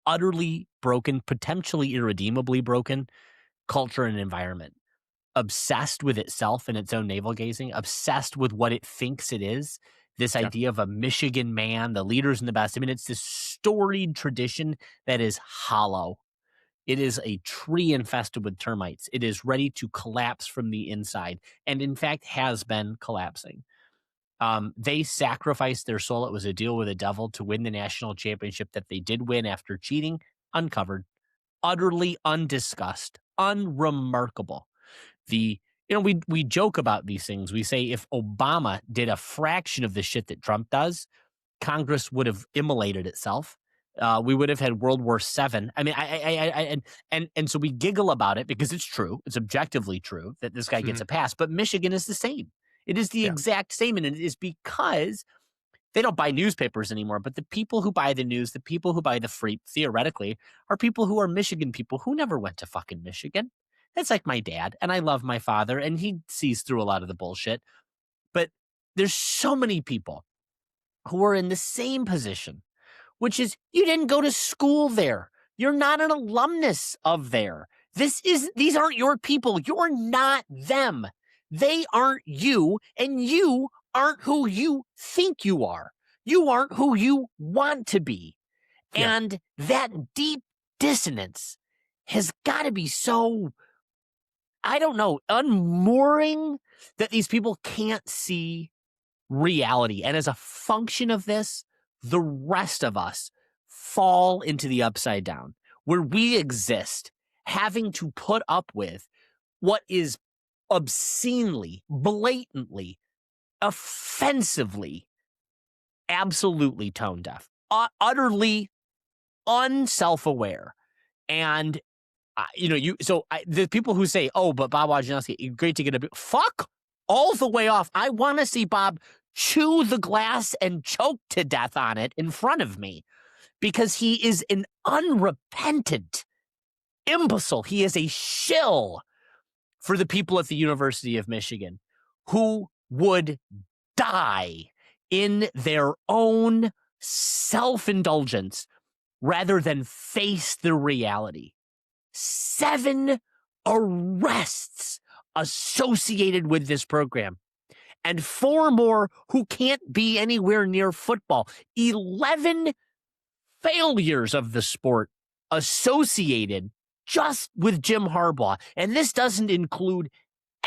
utterly broken, potentially irredeemably broken culture and environment. Obsessed with itself and its own navel gazing, obsessed with what it thinks it is. This idea of a Michigan man, the leaders and the best. I mean, it's this storied tradition that is hollow. It is a tree infested with termites. It is ready to collapse from the inside, and in fact has been collapsing. They sacrificed their soul. It was a deal with the devil to win the national championship that they did win after cheating, uncovered, utterly undiscussed, unremarkable. We joke about these things. We say if Obama did a fraction of the shit that Trump does, Congress would have immolated itself. We would have had World War VII. I mean, and so we giggle about it because it's true. It's objectively true that this guy gets a pass. But Michigan is the same. It is the exact same, and it is because they don't buy newspapers anymore. But the people who buy the news, the people who buy the freight, theoretically, are people who are Michigan people who never went to fucking Michigan. It's like my dad, and I love my father, and he sees through a lot of the bullshit. But there's so many people who are in the same position, which is you didn't go to school there. You're not an alumnus of there. These aren't your people. You're not them. They aren't you, and you aren't who you think you are. You aren't who you want to be. Yeah. And that deep dissonance has got to be so, I don't know, unmooring that these people can't see reality. And as a function of this, the rest of us fall into the upside down, where we exist having to put up with what is obscenely, blatantly, offensively, absolutely tone deaf, utterly unself-aware, And the people who say, "Oh, but Bob Wojnarowski, great to get a fuck all the way off." I want to see Bob chew the glass and choke to death on it in front of me, because he is an unrepentant imbecile. He is a shill for the people at the University of Michigan who would die in their own self-indulgence rather than face the reality. 7 arrests associated with this program, and 4 more who can't be anywhere near football. 11 failures of the sport associated just with Jim Harbaugh. And this doesn't include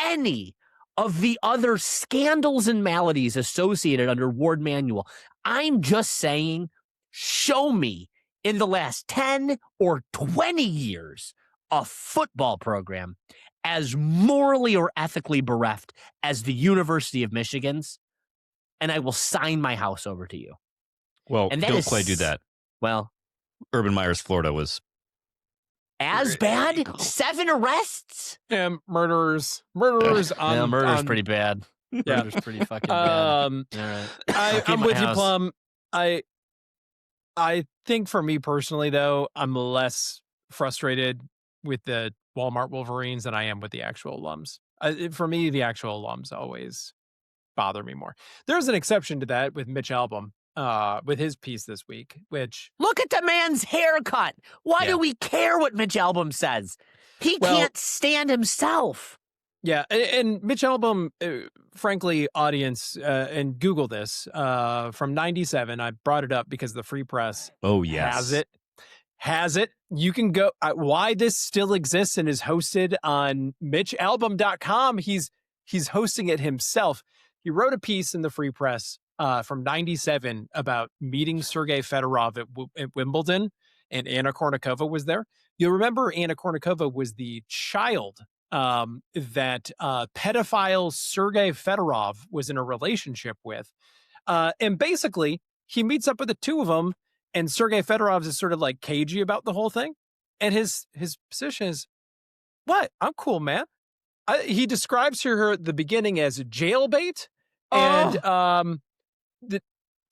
any of the other scandals and maladies associated under Ward Manuel. I'm just saying, show me in the last 10 or 20 years a football program as morally or ethically bereft as the University of Michigan's, and I will sign my house over to you. Well, And don't quite do that. Well, Urban Meyer's Florida was as bad? 7 arrests? Murderers on murder's on, pretty bad. Yeah. Murder's pretty fucking bad. All right. I'm with you, Plum. I think for me personally, though, I'm less frustrated with the Walmart Wolverines than I am with the actual alums. For me, the actual alums always bother me more. There's an exception to that with Mitch Albom, with his piece this week, which... Look at the man's haircut. Why do we care what Mitch Albom says? He can't stand himself. Yeah, and Mitch Albom, frankly, audience, and Google this, from 97, I brought it up because the Free Press has it. You can go, why this still exists and is hosted on MitchAlbum.com. He's hosting it himself. He wrote a piece in the Free Press from 97 about meeting Sergei Fedorov at Wimbledon, and Anna Kournikova was there. You'll remember Anna Kournikova was the child that pedophile Sergei Fedorov was in a relationship with. And basically, he meets up with the two of them, and Sergei Fedorov is sort of like cagey about the whole thing. And his position is, what? I'm cool, man. He describes her at the beginning as jailbait. And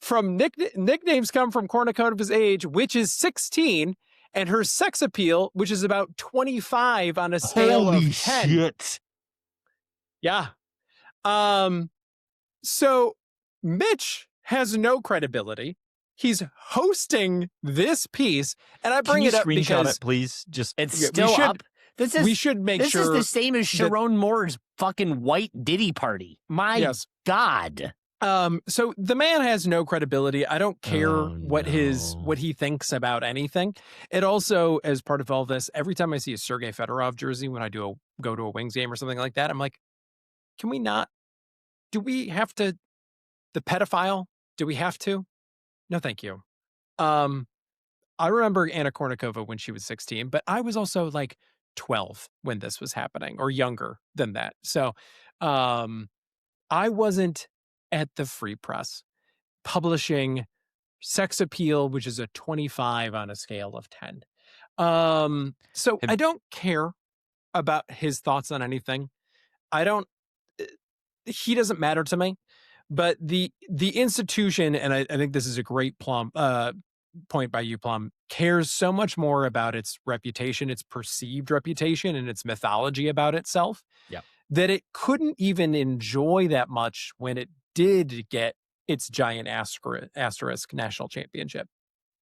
from nicknames come from Kournikova's age, which is 16, and her sex appeal, which is about 25 on a scale of 10. Shit. Yeah. So Mitch has no credibility. He's hosting this piece, and I bring it up because it, please. Just it's still up. We should make sure this is the same as Sharon Moore's fucking white Diddy party. My God. So the man has no credibility. I don't care what he thinks about anything. It also, as part of all this, every time I see a Sergei Fedorov jersey when I go to a Wings game or something like that, I'm like, can we not? Do we have to? The pedophile? Do we have to? No, thank you. I remember Anna Kournikova when she was 16, but I was also like 12 when this was happening, or younger than that. So I wasn't at the Free Press publishing sex appeal, which is a 25 on a scale of 10. So I don't care about his thoughts on anything. He doesn't matter to me. But the institution, and I think this is a great point by you, Plum, cares so much more about its reputation, its perceived reputation, and its mythology about itself, that it couldn't even enjoy that much when it did get its giant asterisk national championship.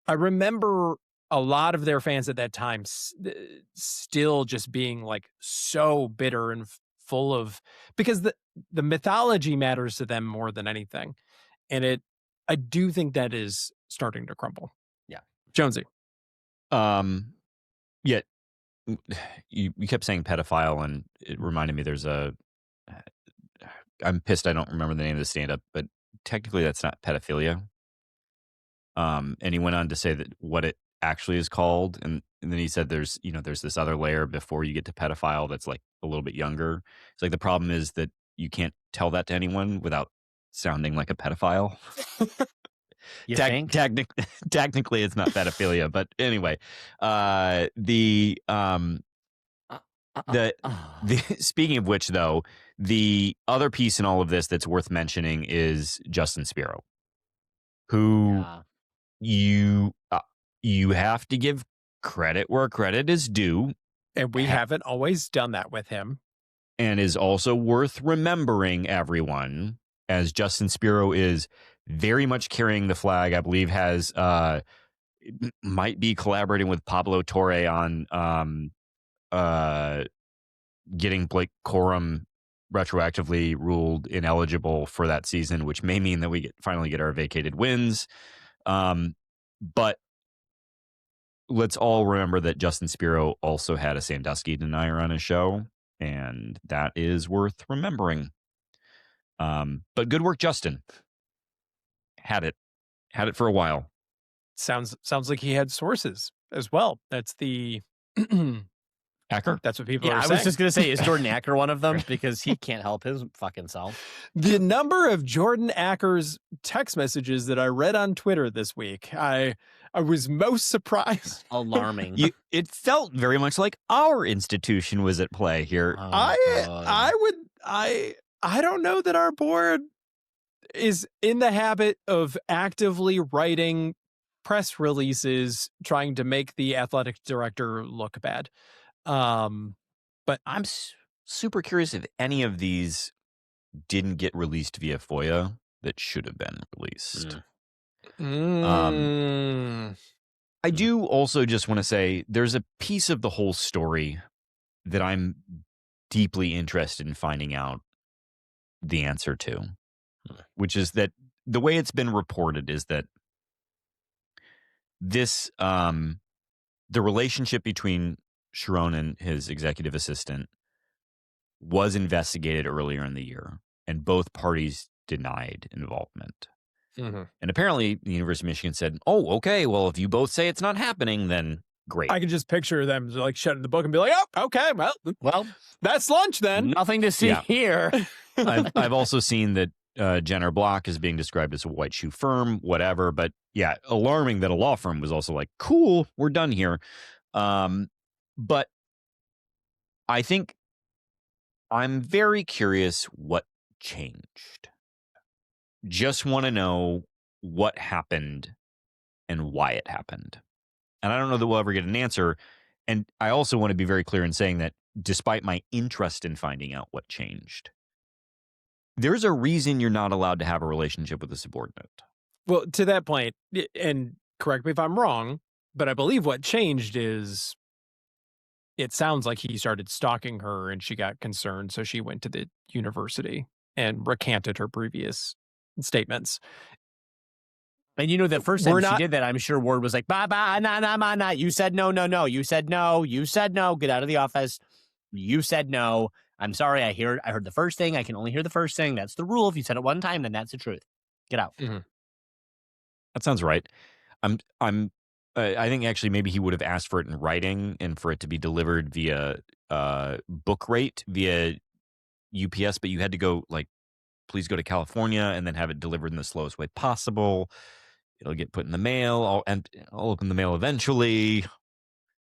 I remember a lot of their fans at that time still just being like so bitter and full of, because the mythology matters to them more than anything. And I do think that is starting to crumble. Yeah. Jonesy. Yet you kept saying pedophile, and it reminded me I'm pissed I don't remember the name of the stand-up, but technically that's not pedophilia. And he went on to say that what it actually is called, and then he said there's this other layer before you get to pedophile that's like a little bit younger. It's like the problem is that you can't tell that to anyone without sounding like a pedophile. You think? Technically, it's not pedophilia, but anyway, speaking of which, though, the other piece in all of this that's worth mentioning is Justin Spiro, who Yeah. you have to give credit where credit is due, And we haven't always done that with him. and is also worth remembering, everyone, as Justin Spiro is very much carrying the flag. I believe has might be collaborating with Pablo Torre on getting Blake Corum retroactively ruled ineligible for that season, which may mean that we finally get our vacated wins. But let's all remember that Justin Spiro also had a Sandusky denier on his show, and that is worth remembering. But good work, Justin. Had it for a while. Sounds like he had sources as well. That's the Acker? That's what people Yeah, are I saying. was just going to say, is Jordan Acker one of them? Because he can't help his fucking self. The number of Jordan Acker's text messages that I read on Twitter this week, I was most surprised. Alarming. It felt very much like our institution was at play here. Oh, I don't know that our board is in the habit of actively writing press releases trying to make the athletic director look bad. But I'm super curious if any of these didn't get released via FOIA that should have been released. I do also just want to say there's a piece of the whole story that I'm deeply interested in finding out the answer to, which is that the way it's been reported is that this, the relationship between Sharon and his executive assistant was investigated earlier in the year, and both parties denied involvement. Mm-hmm. And apparently the University of Michigan said, oh, okay, well, if you both say it's not happening, then great. I can just picture them like shutting the book and be like, oh, okay, well, that's lunch then. Nothing to see here. I've also seen that Jenner Block is being described as a white shoe firm, whatever. But yeah, alarming that a law firm was also like, cool, we're done here. But I think I'm very curious what changed. Just want to know what happened and why it happened. And I don't know that we'll ever get an answer. And I also want to be very clear in saying that despite my interest in finding out what changed, there's a reason you're not allowed to have a relationship with a subordinate. Well, to that point, and correct me if I'm wrong, but I believe what changed is it sounds like he started stalking her and she got concerned. So she went to the university and recanted her previous statements. And you know, the first time she did that, I'm sure Ward was like, nah. You said no. You said no. Get out of the office. You said no. I'm sorry. I heard the first thing. I can only hear the first thing. That's the rule. If you said it one time, then that's the truth. Get out. Mm-hmm. That sounds right. I think actually maybe he would have asked for it in writing and for it to be delivered via book rate via UPS, but you had to go please go to California and then have it delivered in the slowest way possible. It'll get put in the mail. I'll open the mail eventually.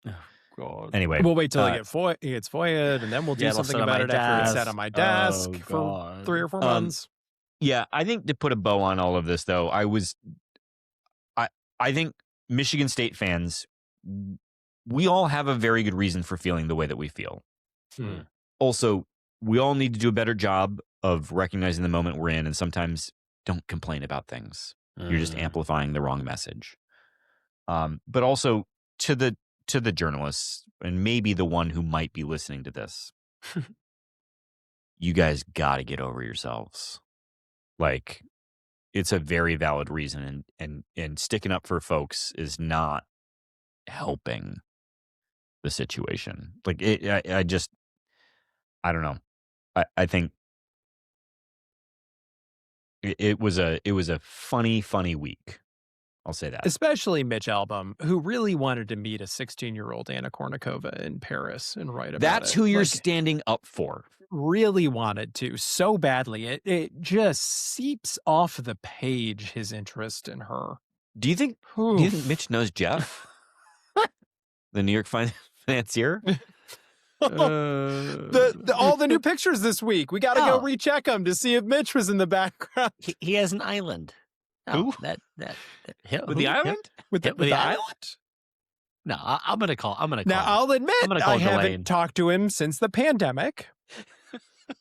Oh, God. Anyway, we'll wait till it gets FOIA'd, and then we'll do something about it after it's sat on my desk for 3 or 4 months. Yeah, I think to put a bow on all of this, though, I think Michigan State fans, we all have a very good reason for feeling the way that we feel. Also, we all need to do a better job of recognizing the moment we're in, and sometimes don't complain about things. You're just amplifying the wrong message. But also to the journalists, and maybe the one who might be listening to this, you guys got to get over yourselves. It's a very valid reason, and sticking up for folks is not helping the situation. I don't know. I think it was a funny week I'll say that. Especially Mitch Albom, who really wanted to meet a 16-year-old Anna Kournikova in Paris and write about That's it. who you're Like, standing up for. really wanted to so badly. It just seeps off the page, his interest in her. Do you think Mitch knows Jeff? The New York financier? All the new pictures this week. We got to go recheck them to see if Mitch was in the background. He has an island. Who? With the island? With the island? No, I'm gonna call. Now, I'll admit, I'm gonna call I haven't Jelaine. talked to him since the pandemic.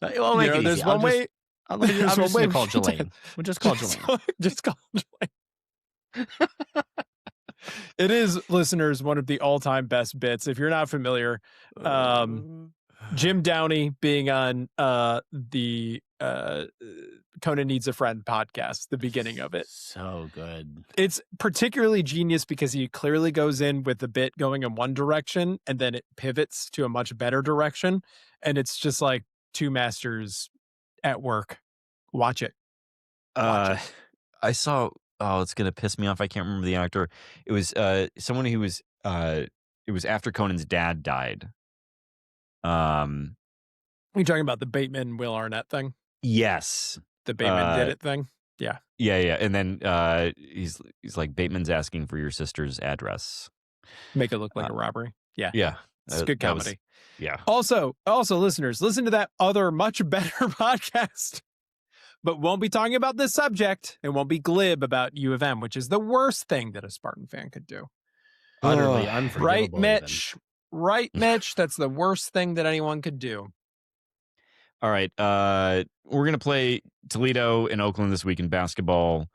We'll make it there's easy. one way. I'm there's just one way gonna call we can do Jelaine. We'll just call Jelaine. Just call Jelaine. It is, listeners, one of the all-time best bits. If you're not familiar, Jim Downey being on the Conan Needs a Friend podcast, the beginning of it. So good. It's particularly genius because he clearly goes in with the bit going in one direction and then it pivots to a much better direction. And it's just like two masters at work. Watch it. I saw, it's going to piss me off. I can't remember the actor. It was someone who was, it was after Conan's dad died. You're talking about the Bateman Will Arnett thing? Yes. The Bateman did it thing? Yeah. Yeah. And then he's like, Bateman's asking for your sister's address. Make it look like a robbery. Yeah. Yeah. It's good comedy. Yeah. Also, listeners, listen to that other much better podcast, but won't be talking about this subject and won't be glib about U of M, which is the worst thing that a Spartan fan could do. Utterly unforgivable. Right, Mitch? Right, Mitch? That's the worst thing that anyone could do. All right. We're going to play Toledo and Oakland this week in basketball.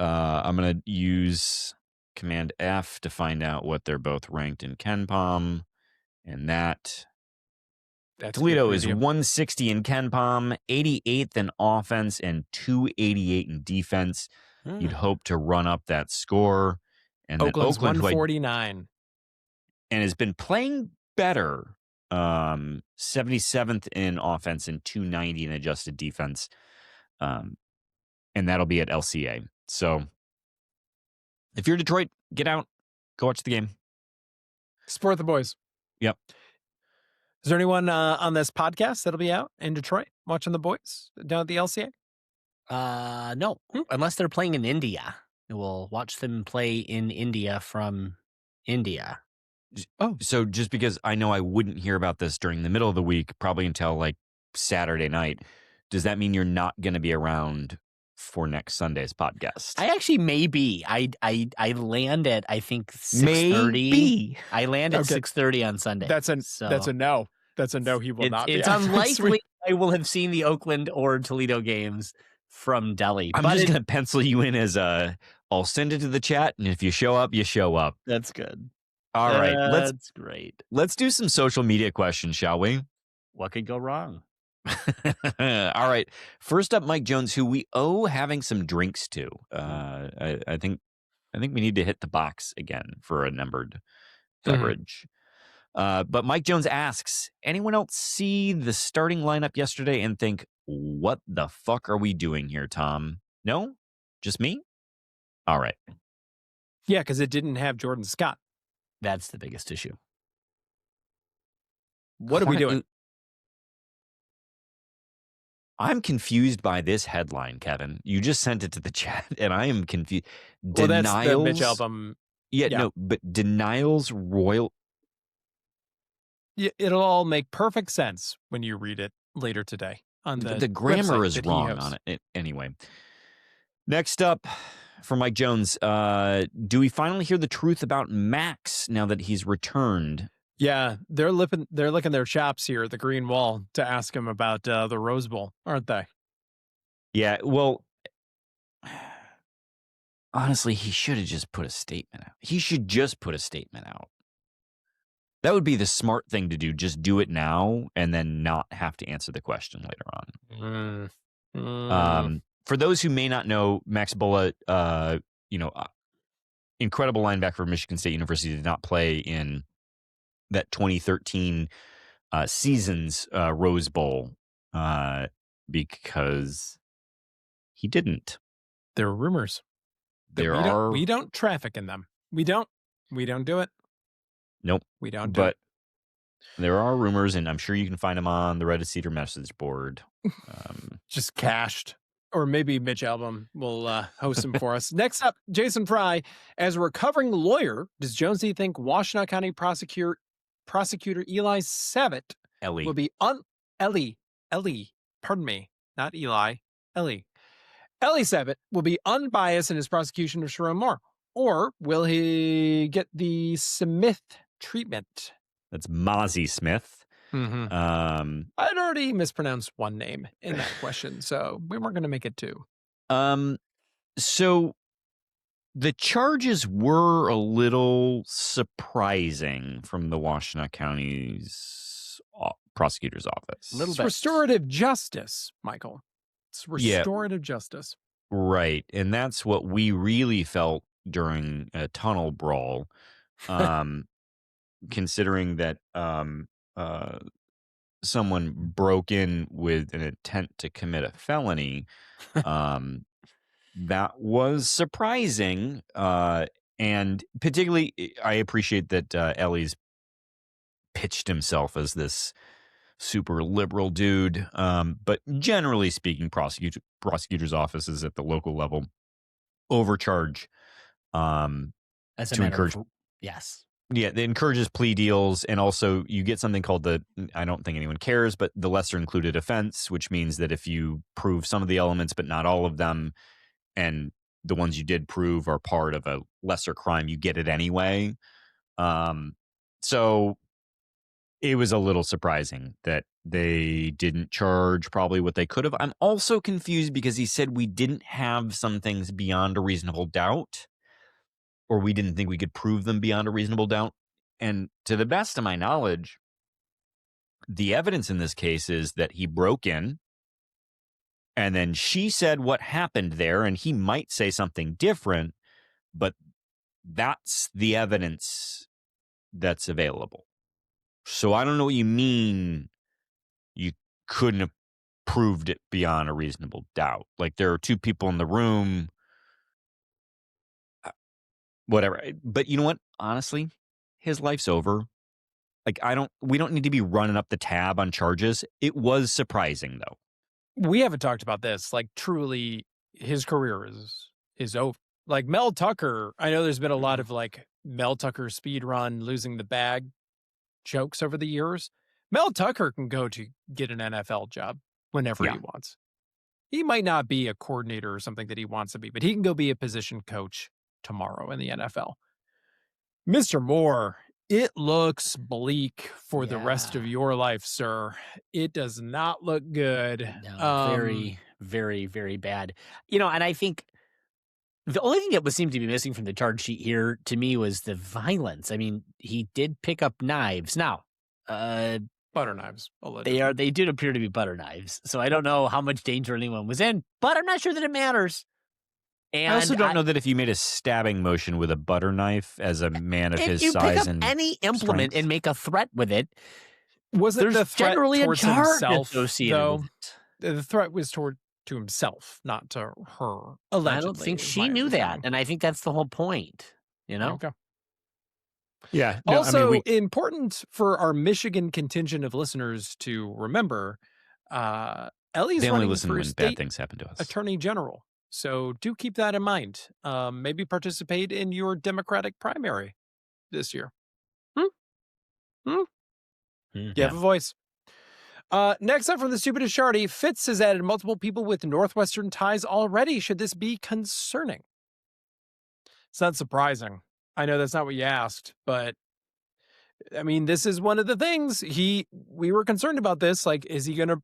I'm going to use Command F to find out what they're both ranked in KenPom. And that's Toledo is 160 in KenPom, 88th in offense, and 288 in defense. You'd hope to run up that score. And Oakland's Oakland, 149. And has been playing better. 77th in offense and 290 in adjusted defense. And that'll be at LCA. So if you're Detroit, get out, go watch the game. Support the boys. Yep. Is there anyone on this podcast that'll be out in Detroit watching the boys down at the LCA? No, unless they're playing in India. We'll watch them play in India from India. Oh, so just because I know I wouldn't hear about this during the middle of the week, probably until like Saturday night, does that mean you're not going to be around for next Sunday's podcast? I actually may be. I land at I think 6:30. Maybe. I land at 6:30 on Sunday. That's a no. That's a no. He will not. It's unlikely I will have seen the Oakland or Toledo games from Delhi. I'm just going to pencil you in as I'll send it to the chat, and if you show up, you show up. That's good. All right, that's great. Let's do some social media questions, shall we? What could go wrong? All right. First up, Mike Jones, who we owe having some drinks to. I think we need to hit the box again for a numbered beverage. But Mike Jones asks, anyone else see the starting lineup yesterday and think, what the fuck are we doing here, Tom? No? Just me? All right. Yeah, because it didn't have Jordan Scott. That's the biggest issue. What are we doing? I'm confused by this headline, Kevin. You just sent it to the chat, and I am confused. Well, that's the Mitch Albom. Yeah, no, but denials royal. Yeah, it'll all make perfect sense when you read it later today. On the grammar is wrong on it. Anyway, next up for Mike Jones, do we finally hear the truth about Max now that he's returned? Yeah, they're licking their chops here at the Green Wall to ask him about the Rose Bowl, aren't they? Yeah, well, honestly, he should have just put a statement out. He should just put a statement out. That would be the smart thing to do. Just do it now and then not have to answer the question later on. For those who may not know, Max Bullough, incredible linebacker for Michigan State University, did not play in that 2013 season's Rose Bowl because he didn't. There were rumors. We don't traffic in them. We don't do it. Nope. We don't do it. But there are rumors, and I'm sure you can find them on the Reddit Cedar message board. Just cached. Or maybe Mitch Albom will host them for us. Next up, Jason Fry. As a recovering lawyer, does Jonesy think Washtenaw County prosecutor Eli Savitt will be Ellie, pardon me, not Eli, Ellie Savitt will be unbiased in his prosecution of Sherrone Moore? Or will he get the Smith treatment? That's Mozzie Smith. Mm-hmm. I'd already mispronounced one name in that question, so we weren't going to make it two. So the charges were a little surprising from the Washtenaw County's prosecutor's office. It's restorative justice, Michael. It's restorative justice. Right. And that's what we really felt during a tunnel brawl, considering that someone broke in with an intent to commit a felony. That was surprising. And particularly, I appreciate that Ellie's pitched himself as this super liberal dude. But generally speaking, prosecutors' offices at the local level overcharge as a matter of, yes. Yeah, it encourages plea deals, and also you get something called I don't think anyone cares, but the lesser included offense, which means that if you prove some of the elements but not all of them, and the ones you did prove are part of a lesser crime, you get it anyway. So it was a little surprising that they didn't charge probably what they could have. I'm also confused because he said we didn't have some things beyond a reasonable doubt, or we didn't think we could prove them beyond a reasonable doubt. And to the best of my knowledge, the evidence in this case is that he broke in, and then she said what happened there, and he might say something different, but that's the evidence that's available. So I don't know what you mean you couldn't have proved it beyond a reasonable doubt. Like, there are two people in the room, whatever. But you know what? Honestly, his life's over. Like, we don't need to be running up the tab on charges. It was surprising, though. We haven't talked about this. Like, truly, his career is over. Like, Mel Tucker, I know there's been a lot of like Mel Tucker speed run, losing the bag jokes over the years. Mel Tucker can go to get an NFL job whenever he wants. He might not be a coordinator or something that he wants to be, but he can go be a position coach tomorrow in the NFL. Mr. Moore, it looks bleak for the rest of your life, sir. It does not look good. No, very, very, very bad. You know, and I think the only thing that seemed to be missing from the charge sheet here to me was the violence. I mean, he did pick up knives. Now, butter knives. Allegedly. They did appear to be butter knives. So I don't know how much danger anyone was in, but I'm not sure that it matters. And I also don't know that if you made a stabbing motion with a butter knife as a man of his you size pick up and any implement strength and make a threat with it, was it there's the threat generally a towards charge himself, associated though? with it. The threat was to himself, not to her. Allegedly, I don't think she knew that, and I think that's the whole point. You know. Okay. Yeah. No, also, important for our Michigan contingent of listeners to remember, Ellie's they only running listen for when state bad things happen to us. attorney general. So do keep that in mind. Maybe participate in your Democratic primary this year. You have a voice. Next up from the stupidest Shardy, Fitz has added multiple people with Northwestern ties already. Should this be concerning? It's not surprising. I know that's not what you asked, but I mean, this is one of the things we were concerned about this. Like, is he going to,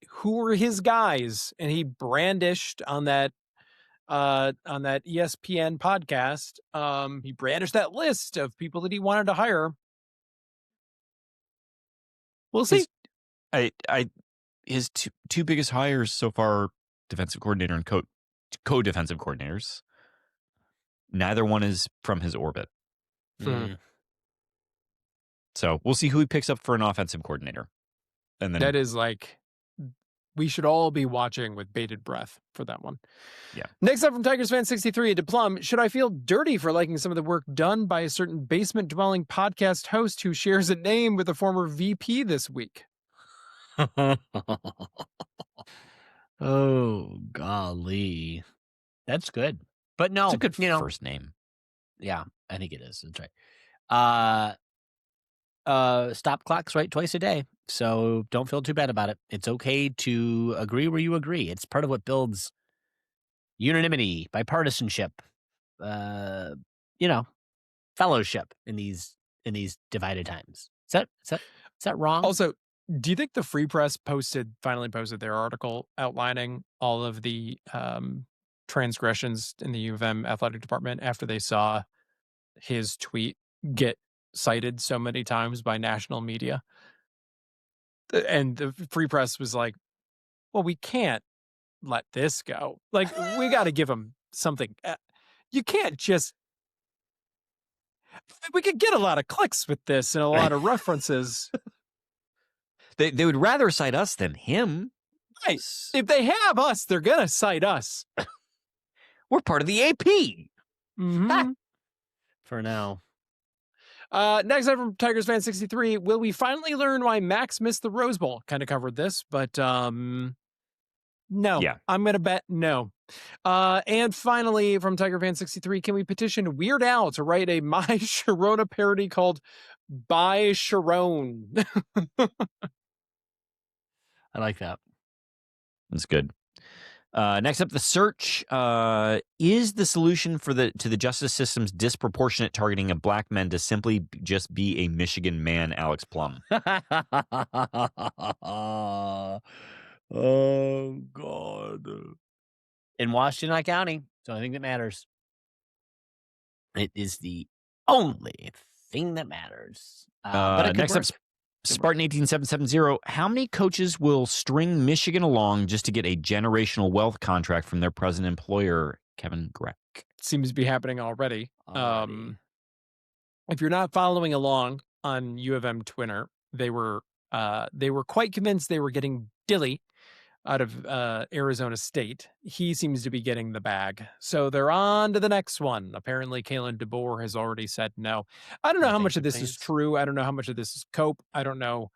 who are his guys? And he brandished on that ESPN podcast. He brandished that list of people that he wanted to hire. We'll see. His two biggest hires so far, defensive coordinator and co-defensive coordinators. Neither one is from his orbit. So we'll see who he picks up for an offensive coordinator. And then that is like we should all be watching with bated breath for that one. Yeah. Next up from Tigers fan 63, a Plum. Should I feel dirty for liking some of the work done by a certain basement dwelling podcast host who shares a name with a former VP this week? Oh, golly. That's good. But no, It's a good you know, first name. yeah, I think it is. That's right. Stop clocks right twice a day. So don't feel too bad about it. It's okay to agree where you agree. It's part of what builds unanimity, bipartisanship, you know, fellowship in these divided times. Is that wrong? Also, do you think the Free Press finally posted their article outlining all of the transgressions in the U of M athletic department after they saw his tweet get cited so many times by national media? And the Free Press was like, well, we can't let this go. Like, we got to give him something. You can't just. We could get a lot of clicks with this and a lot of references. They would rather cite us than him. Right. If they have us, they're going to cite us. We're part of the AP. Mm-hmm. For now. Next up from Tigers fan 63, will we finally learn why Max missed the Rose Bowl? Kind of covered this, but no. Yeah. I'm going to bet no. And finally from Tiger fan 63, can we petition Weird Al to write a My Sharona parody called By Sharon? I like that. That's good. Next up, The Search is the solution to the justice system's disproportionate targeting of black men to simply just be a Michigan man, Alex Plum. Oh, God. In Washtenaw County. So I think that matters. It is the only thing that matters. But Next up, Spartan 18770. How many coaches will string Michigan along just to get a generational wealth contract from their present employer, Kevin Greck? Seems to be happening already. If you're not following along on U of M Twitter, they were quite convinced they were getting Dilly out of Arizona State. He seems to be getting the bag. So they're on to the next one. Apparently, Kalen DeBoer has already said no. I don't know how much of this is true. I don't know how much of this is cope. I don't know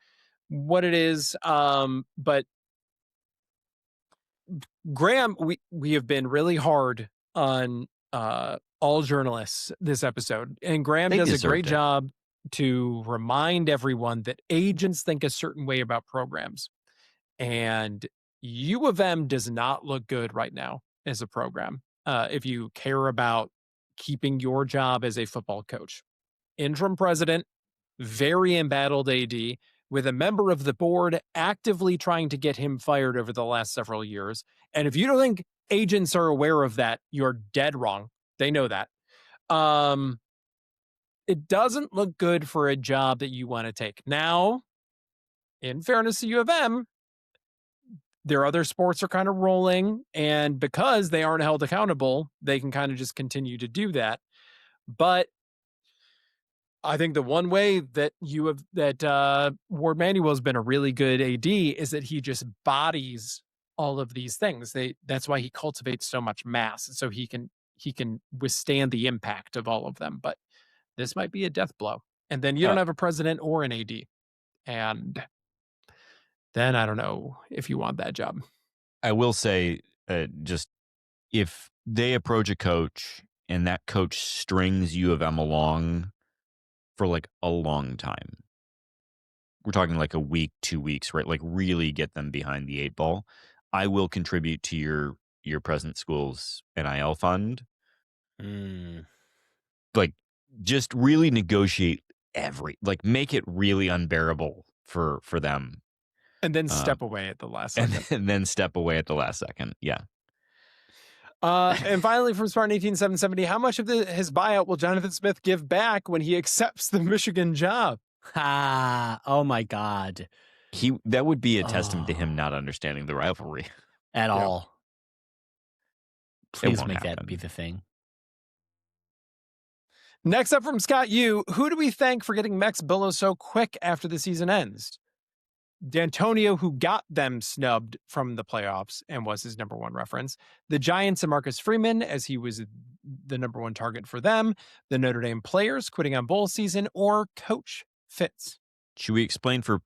what it is. But Graham, we have been really hard on all journalists this episode. And Graham does a great job to remind everyone that agents think a certain way about programs. And U of M does not look good right now as a program. If you care about keeping your job as a football coach, interim president, very embattled AD, with a member of the board actively trying to get him fired over the last several years. And if you don't think agents are aware of that, you're dead wrong. They know that. It doesn't look good for a job that you want to take. Now, in fairness to U of M, their other sports are kind of rolling, and because they aren't held accountable, they can kind of just continue to do that. But I think the one way that Ward Manuel has been a really good AD is that he just bodies all of these things. That's why he cultivates so much mass, so he can withstand the impact of all of them. But this might be a death blow, and then you don't have a president or an AD, and then I don't know if you want that job. I will say, just if they approach a coach and that coach strings U of M along for like a long time, we're talking like a week, 2 weeks, right? Like really get them behind the 8 ball. I will contribute to your present school's NIL fund. Like just really negotiate make it really unbearable for them. And then step away at the last second. And then step away at the last second. Yeah. And finally, from Spartan 18770, how much of his buyout will Jonathan Smith give back when he accepts the Michigan job? Oh my God. That would be a testament to him not understanding the rivalry at all. Please make happen. that be the thing. Next up from Scott Yu, who do we thank for getting Max Billow so quick after the season ends? D'Antonio, who got them snubbed from the playoffs and was his number one reference. The Giants and Marcus Freeman, as he was the number one target for them. The Notre Dame players quitting on bowl season, or Coach Fitz. Should we explain for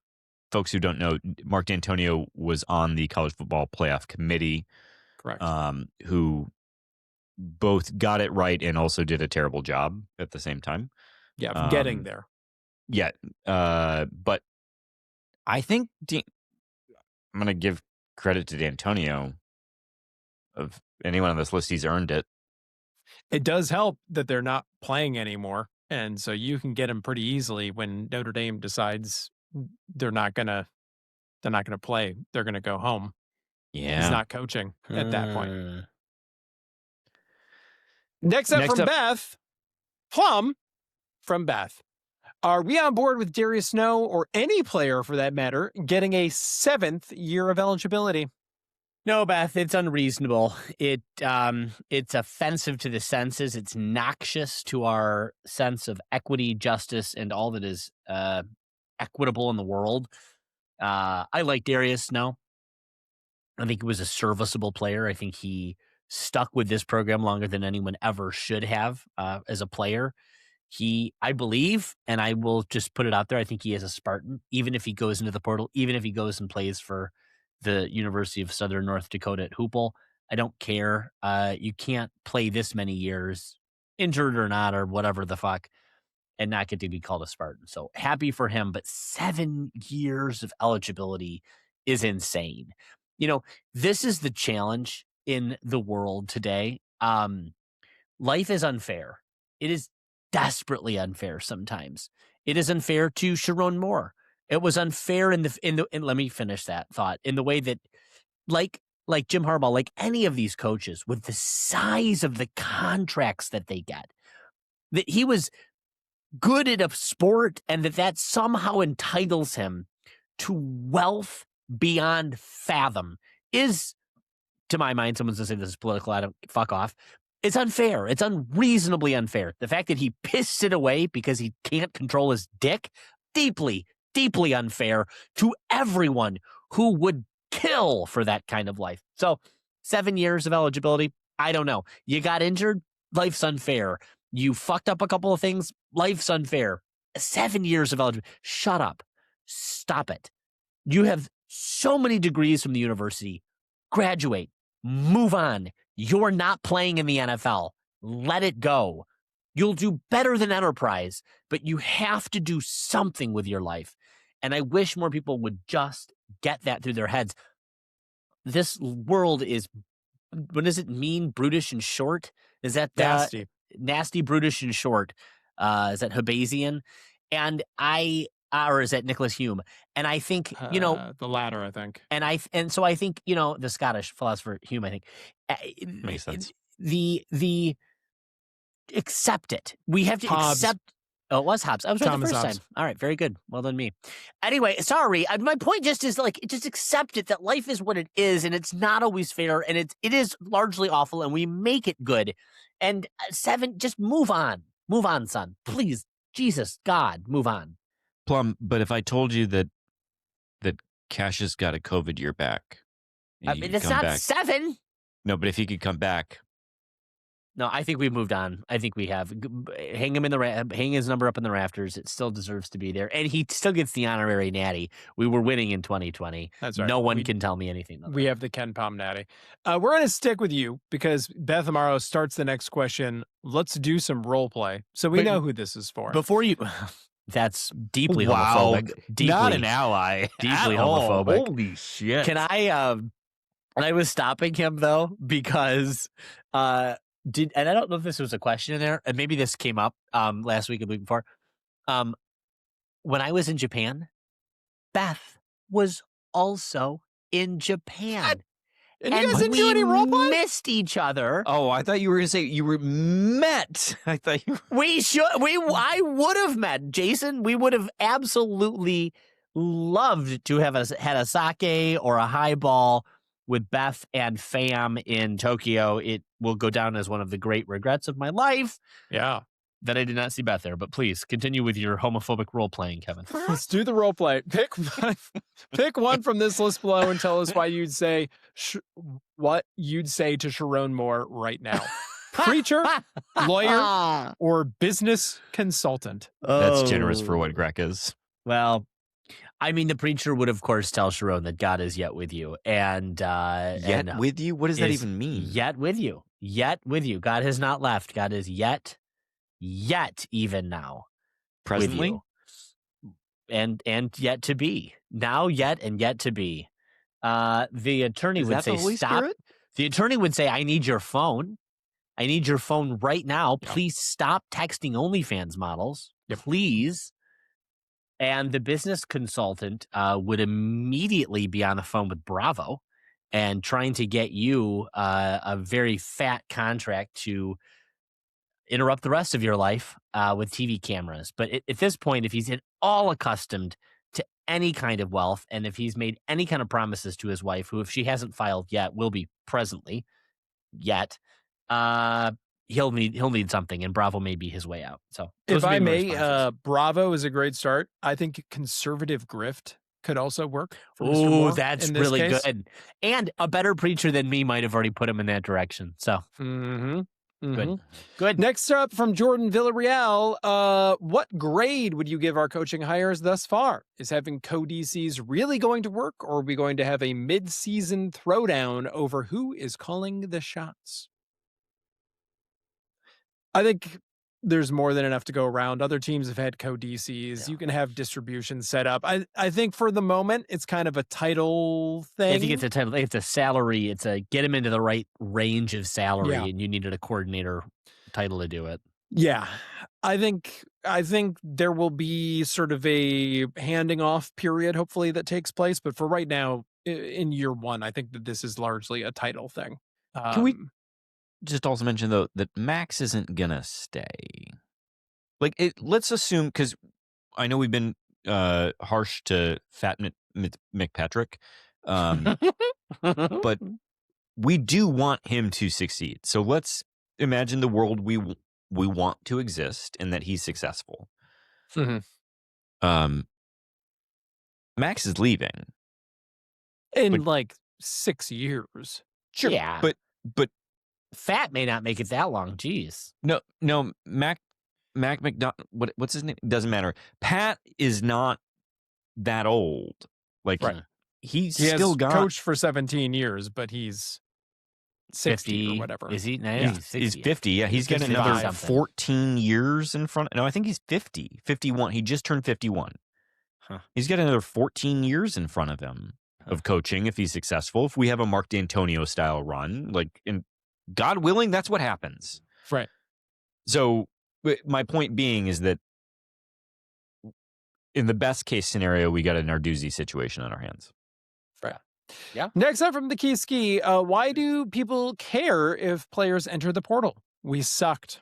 folks who don't know, Mark D'Antonio was on the college football playoff committee. Correct. Who both got it right and also did a terrible job at the same time. Yeah, of getting there. Yeah. But I think I'm going to give credit to D'Antonio. Of anyone on this list, he's earned it. It does help that they're not playing anymore. And so you can get him pretty easily when Notre Dame decides they're not gonna play. They're gonna go home. Yeah. He's not coaching at that point. Next up from Beth, Plum from Beth. Are we on board with Darius Snow, or any player for that matter, getting a 7th year of eligibility? No, Beth, it's unreasonable. It's offensive to the senses. It's noxious to our sense of equity, justice, and all that is equitable in the world. I like Darius Snow. I think he was a serviceable player. I think he stuck with this program longer than anyone ever should have as a player. I believe, and I will just put it out there, I think he is a Spartan, even if he goes into the portal, even if he goes and plays for the University of Southern North Dakota at Hoople. I don't care. You can't play this many years, injured or not, or whatever the fuck, and not get to be called a Spartan. So happy for him, but 7 years of eligibility is insane. You know, this is the challenge in the world today. Life is unfair. It is desperately unfair sometimes. It is unfair to Sharon Moore. It was unfair and let me finish that thought, in the way that like Jim Harbaugh, like any of these coaches, with the size of the contracts that they get, that he was good at a sport and that somehow entitles him to wealth beyond fathom is, to my mind, someone's going to say this is political. I don't, fuck off. It's unfair. It's unreasonably unfair. The fact that he pissed it away because he can't control his dick, deeply, deeply unfair to everyone who would kill for that kind of life. So 7 years of eligibility, I don't know. You got injured, life's unfair. You fucked up a couple of things, life's unfair. 7 years of eligibility. Shut up. Stop it. You have so many degrees from the university. Graduate. Move on. You're not playing in the NFL. Let it go. You'll do better than Enterprise, but you have to do something with your life. And I wish more people would just get that through their heads. This world is, what does it mean? Brutish and short? Is that nasty? Nasty, brutish, and short. Is that Hobbesian? And or is that Nicholas Hume? And I think, the latter, I think. And so I think, the Scottish philosopher Hume, I think. Makes sense. The accept it. We have to Hobbes. accept. Oh, it was Hobbes. I was right Thomas the first Hobbes. time. All right, very good. Well done, me. Anyway, sorry. My point just is just accept it, that life is what it is, and it's not always fair, and it is largely awful, and we make it good. And 7, just move on. Move on, son. Please, Jesus, God, move on. Plum, but if I told you that Cassius got a COVID year back, It's not back. 7. No, but if he could come back. No, I think we've moved on. I think we have. Hang his number up in the rafters. It still deserves to be there. And he still gets the honorary natty. We were winning in 2020. That's right. No one can tell me anything. We have the Ken Palm natty. We're going to stick with you because Beth Amaro starts the next question. Let's do some role play so we know who this is for. Before you... That's deeply wow. homophobic. Deeply, not an ally. Deeply homophobic. Holy shit. Can I... I was stopping him, though, because... and I don't know if this was a question in there, and maybe this came up last week or the week before. When I was in Japan, Beth was also in Japan. And you guys didn't do any role play? Missed each other. Oh, I thought you were going to say you were met. I thought you were... I would have met Jason. We would have absolutely loved to have had a sake or a highball with Beth and fam in Tokyo. It will go down as one of the great regrets of my life. Yeah. that I did not see Beth there, but please continue with your homophobic role playing, Kevin. Let's do the role play. Pick one from this list below and tell us why you'd say what you'd say to Sharon Moore right now. Preacher, lawyer, or business consultant? That's generous for what Greg is. Well, I mean, the preacher would, of course, tell Sharon that God is yet with you. And yet with you? What does that even mean? Yet with you. Yet with you. God has not left. God is yet even now. Presently? With you. And yet to be. Now, yet, and yet to be. The attorney would say, stop. Spirit? The attorney would say, I need your phone. I need your phone right now. Yep. Please stop texting OnlyFans models. Yep. Please. And the business consultant would immediately be on the phone with Bravo and trying to get you a very fat contract to interrupt the rest of your life with TV cameras. But at this point, if he's at all accustomed to any kind of wealth, and if he's made any kind of promises to his wife, who, if she hasn't filed yet, will be presently yet, he'll need something, and Bravo may be his way out. So, if I may, Bravo is a great start. I think conservative grift could also work. Oh, that's really good. And a better preacher than me might have already put him in that direction. So, Good. Next up from Jordan Villarreal, what grade would you give our coaching hires thus far? Is having co-DCs really going to work, or are we going to have a mid-season throwdown over who is calling the shots? I think there's more than enough to go around. Other teams have had co-DCs. Yeah. You can have distribution set up. I think for the moment, it's kind of a title thing. I think it's a title. It's a salary. It's a get him into the right range of salary, and you needed a coordinator title to do it. Yeah. I think there will be sort of a handing off period, hopefully, that takes place. But for right now, in year one, I think that this is largely a title thing. Can we just also mention, though, that Max isn't gonna stay? Let's assume, because I know we've been harsh to Fat McPatrick, but we do want him to succeed. So let's imagine the world we want to exist, and that he's successful. Mm-hmm. Max is leaving in 6 years. Sure, yeah, but Fat may not make it that long. Jeez. No, Mac McDonald. What's his name? Doesn't matter. Pat is not that old. Right. He still coached for 17 years, but he's 60 or whatever. Is he? No, yeah. He's 50. Yeah, he's got another 14 years in front. No, I think he's 50. 51. He just turned 51. Huh. He's got another 14 years in front of him of coaching if he's successful. If we have a Mark D'Antonio style run, God willing, that's what happens. Right. So my point being is that in the best case scenario, we got a Narduzzi situation on our hands. Right. Yeah. Next up from the Key Ski, why do people care if players enter the portal? We sucked.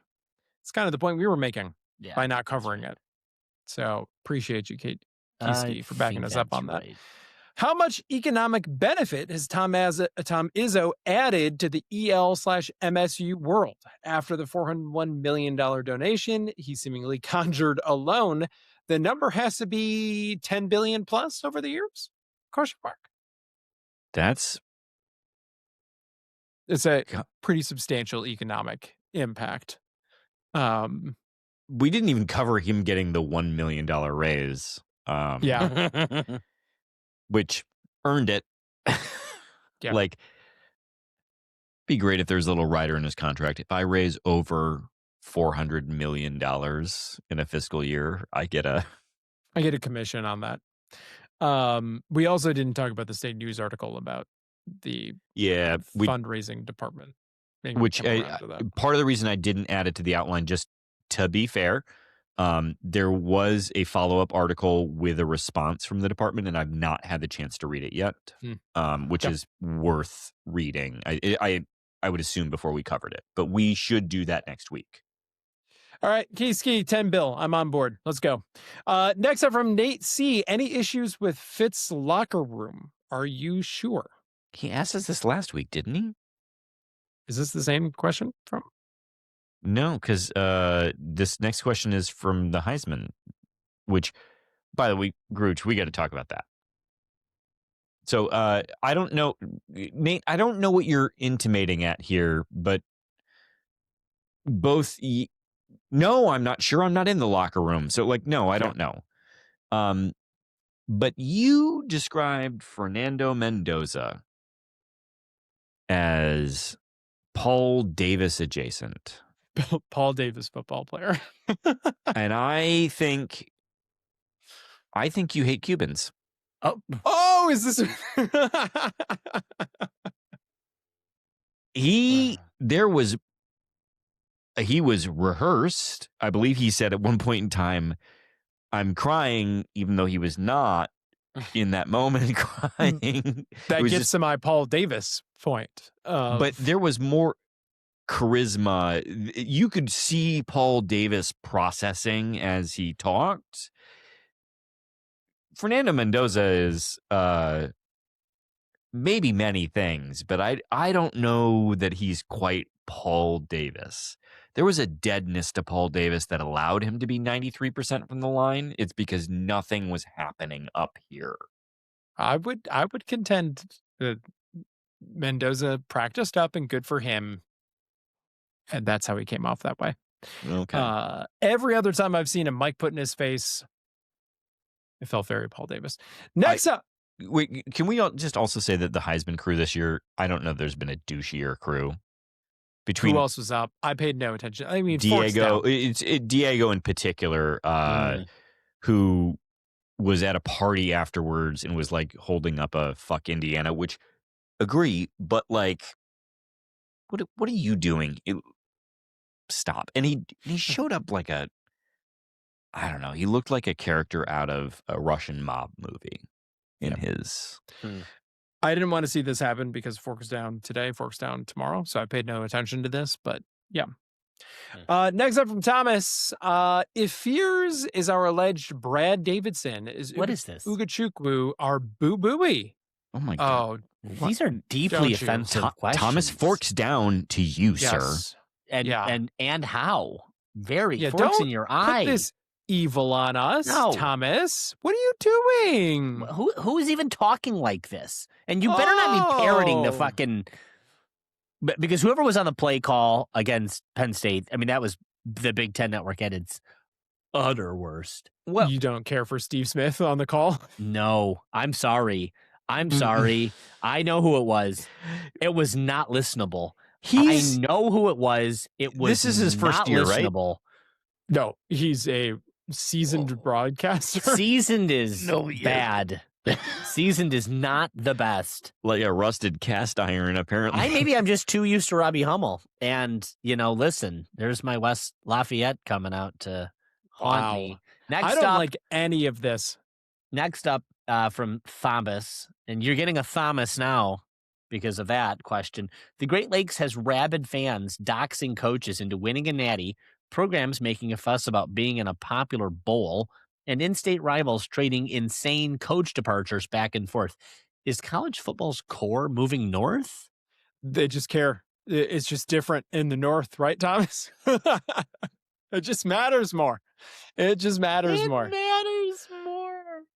It's kind of the point we were making by not covering it. So appreciate you, Key Ski, for backing us up on that. Right. How much economic benefit has Tom Izzo added to the EL/MSU world? After the $401 million donation he seemingly conjured alone, the number has to be 10 billion plus over the years? Question mark. It's a pretty substantial economic impact. We didn't even cover him getting the $1 million raise. Which earned it. Yeah. Be great if there's a little rider in his contract. If I raise over $400 million in a fiscal year, I get a commission on that. We also didn't talk about the State News article about the fundraising department. Which part of the reason I didn't add it to the outline, just to be fair, there was a follow-up article with a response from the department, and I've not had the chance to read it yet, which is worth reading. I would assume before we covered it, but we should do that next week. All right, Key Ski, 10 bill. I'm on board. Let's go. Next up from Nate C. Any issues with Fitz' locker room? Are you sure? He asked us this last week, didn't he? Is this the same question from? No, because this next question is from the Heisman, which, by the way, Grooch, we got to talk about that. So I don't know, Nate, I don't know what you're intimating at here, but both, no, I'm not sure. I'm not in the locker room. So, like, no, I don't know. But you described Fernando Mendoza as Paul Davis adjacent. Paul Davis, football player. And I think you hate Cubans. Oh, is this? He was rehearsed. I believe he said at one point in time, I'm crying, even though he was not in that moment crying. That was gets to my Paul Davis point. But there was more charisma. You could see Paul Davis processing as he talked. Fernando Mendoza is maybe many things, but I don't know that he's quite Paul Davis. There was a deadness to Paul Davis that allowed him to be 93% from the line. It's because nothing was happening up here. I would contend that Mendoza practiced up, and good for him. And that's how he came off that way. Okay. Every other time I've seen a mic put in his face, it felt very Paul Davis. Next up. Wait, can we just also say that the Heisman crew this year, I don't know if there's been a douchier crew. Between who else was up? I paid no attention. I mean, Diego, Diego in particular, who was at a party afterwards and was like holding up a "fuck Indiana," which agree, but like, what are you doing? Stop! And he showed up like I don't know. He looked like a character out of a Russian mob movie in his. I didn't want to see this happen because Forks down today, Forks down tomorrow. So I paid no attention to this, but yeah. Next up from Thomas, if Fears is our alleged Brad Davidson, what is this? Ugachukwu our boo-booey? Oh my God. These are deeply offensive questions. Thomas, Forks down to you, sir. And how? Very forks in your eye. Put this evil on us, No. Thomas. What are you doing? Who is even talking like this? And you better not be parroting the fucking. Because whoever was on the play call against Penn State, I mean, that was the Big Ten Network at its utter worst. Well, you don't care for Steve Smith on the call? No, I'm sorry. I know who it was. It was not listenable. I know who it was. It was. This is his first year, listenable. Right? No, he's a seasoned broadcaster. Seasoned is bad. Seasoned is not the best. Like a rusted cast iron, apparently. Maybe I'm just too used to Robbie Hummel. And, listen, there's my West Lafayette coming out to haunt me. I don't like any of this. Next up from Thomas, and you're getting a Thomas now because of that question. The Great Lakes has rabid fans doxing coaches into winning a natty, programs making a fuss about being in a popular bowl, and in-state rivals trading insane coach departures back and forth. Is college football's core moving north? They just care. It's just different in the north, right, Thomas? It just matters more. It matters more.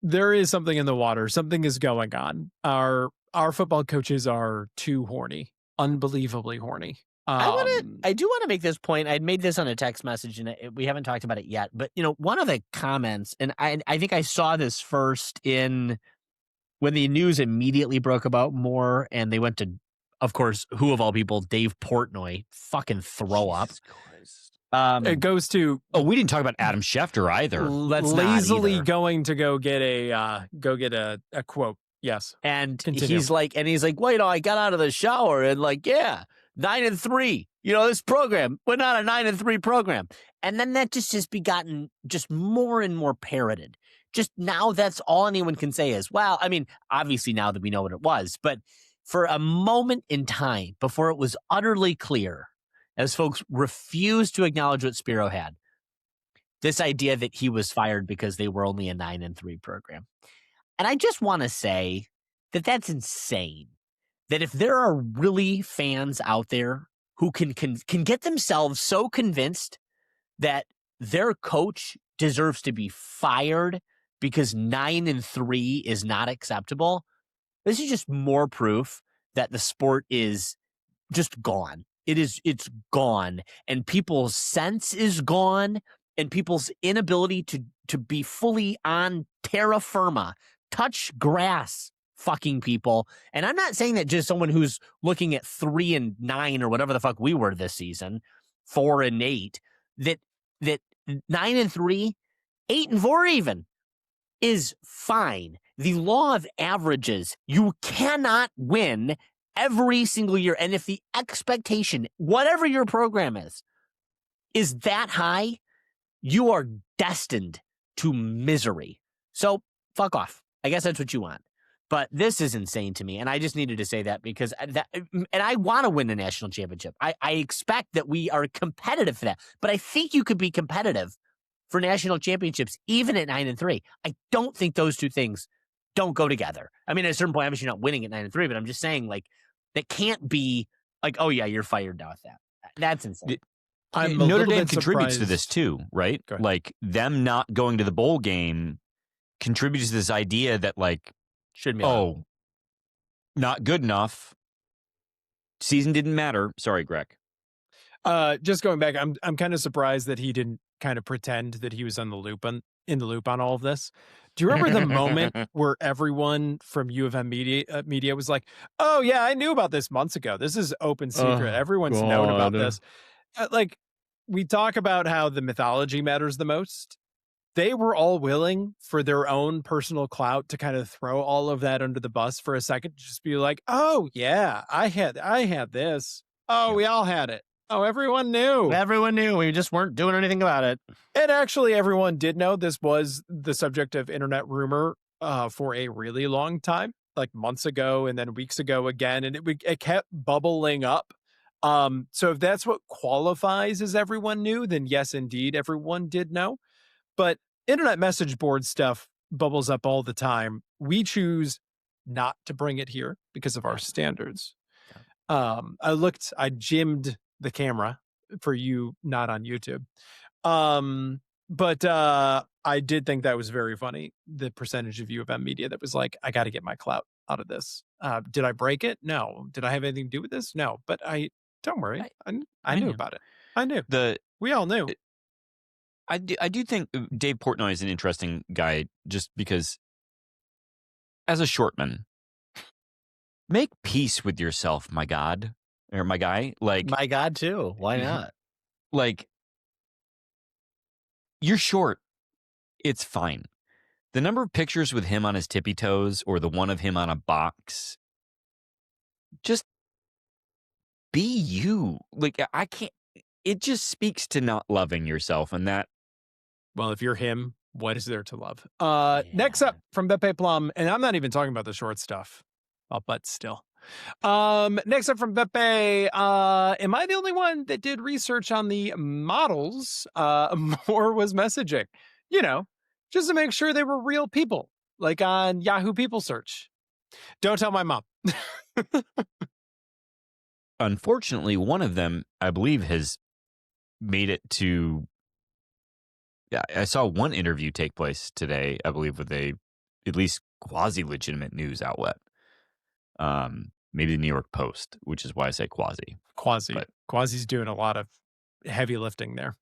There is something in the water. Something is going on. Our football coaches are too horny, unbelievably horny. I do want to make this point. I'd made this on a text message, and we haven't talked about it yet. But one of the comments, and I think I saw this first when the news immediately broke about Moore, and they went to, of course, who of all people, Dave Portnoy, fucking throw up. It goes to we didn't talk about Adam Schefter either. Lazily going to go get a quote. Yes, and continue. he's like, well, I got out of the shower and 9-3. This program, we're not a 9-3 program. And then that just begotten just more and more parroted. Just now that's all anyone can say is, well, I mean, obviously now that we know what it was, but for a moment in time before it was utterly clear, as folks refused to acknowledge what Spiro had, this idea that he was fired because they were only a 9-3 program. And I just want to say that that's insane. That if there are really fans out there who can get themselves so convinced that their coach deserves to be fired because 9-3 is not acceptable. This is just more proof that the sport is just gone. It's gone, and people's sense is gone, and people's inability to be fully on terra firma, touch grass, fucking people. And I'm not saying that just someone who's looking at 3-9 or whatever the fuck we were this season, 4-8, that 9-3, 8-4 even is fine. The law of averages, you cannot win every single year. And if the expectation, whatever your program is that high, you are destined to misery. So fuck off. I guess that's what you want. But this is insane to me. And I just needed to say that because and I want to win the national championship. I expect that we are competitive for that. But I think you could be competitive for national championships, even at 9-3. I don't think those two things don't go together. I mean, at a certain point, obviously you're not winning at 9-3, but I'm just saying, like, that can't be like, oh yeah, you're fired now with that. That's insane. Notre Dame contributes to this too, right? Like them not going to the bowl game contributes to this idea that like, should be not good enough. Season didn't matter. Sorry, Greg. Just going back, I'm kind of surprised that he didn't kind of pretend that he was in the loop on all of this. Do you remember the moment where everyone from U of M media was like, "Oh yeah, I knew about this months ago. This is open secret. Everyone's known about this." Like, we talk about how the mythology matters the most. They were all willing for their own personal clout to kind of throw all of that under the bus for a second, just be like, "Oh yeah, I had this. Oh, we all had it. Oh, everyone knew. Everyone knew. We just weren't doing anything about it." And actually, everyone did know this was the subject of internet rumor for a really long time, like months ago and then weeks ago again. And it kept bubbling up. So if that's what qualifies as everyone knew, then yes, indeed, everyone did know. But internet message board stuff bubbles up all the time. We choose not to bring it here because of our standards. I gymmed the camera for you not on YouTube. But I did think that was very funny. The percentage of U of M media that was like, I got to get my clout out of this. Did I break it? No. Did I have anything to do with this? No. But don't worry. I knew about it. I knew. We all knew. I do think Dave Portnoy is an interesting guy just because as a shortman, make peace with yourself, my God. Or my guy, like my God too. Why not? Like, you're short. It's fine. The number of pictures with him on his tippy toes or the one of him on a box, just be you. Like, I can't. It just speaks to not loving yourself, and that. Well, if you're him, what is there to love? Next up from Beppe Plum, and I'm not even talking about the short stuff, but still. Next up from Beppe, am I the only one that did research on the models? More was messaging, just to make sure they were real people, like on Yahoo People Search. Don't tell my mom. Unfortunately, one of them, I believe, has made it to. Yeah, I saw one interview take place today, I believe, with a at least quasi-legitimate news outlet. Maybe the New York Post, which is why I say quasi. Quasi's doing a lot of heavy lifting there.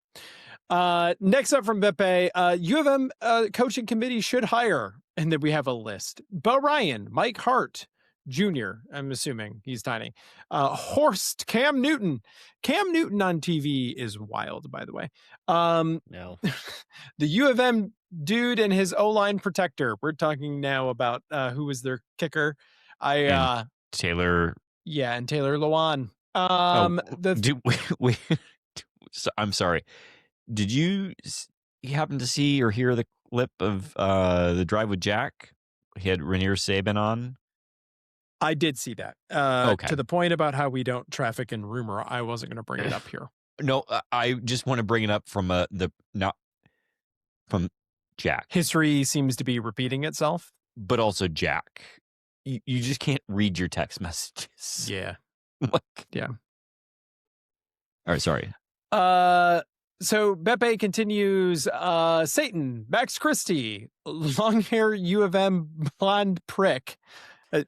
Next up from Beppe, U of M coaching committee should hire, and then we have a list. Bo Ryan, Mike Hart Jr., I'm assuming he's tiny. Horst, Cam Newton. Cam Newton on TV is wild, by the way. No. The U of M dude and his O-line protector. We're talking now about who was their kicker. Taylor. Yeah, and Taylor Lewan. I'm sorry. Did you happen to see or hear the clip of the Drive with Jack? He had Rainier Saban on. I did see that. Okay. To the point about how we don't traffic in rumor, I wasn't going to bring it up here. No, I just want to bring it up from from Jack. History seems to be repeating itself. But also Jack. You just can't read your text messages. Yeah. Like, yeah. All right, sorry. So Beppe continues, Satan, Max Christie, long hair U of M blonde prick.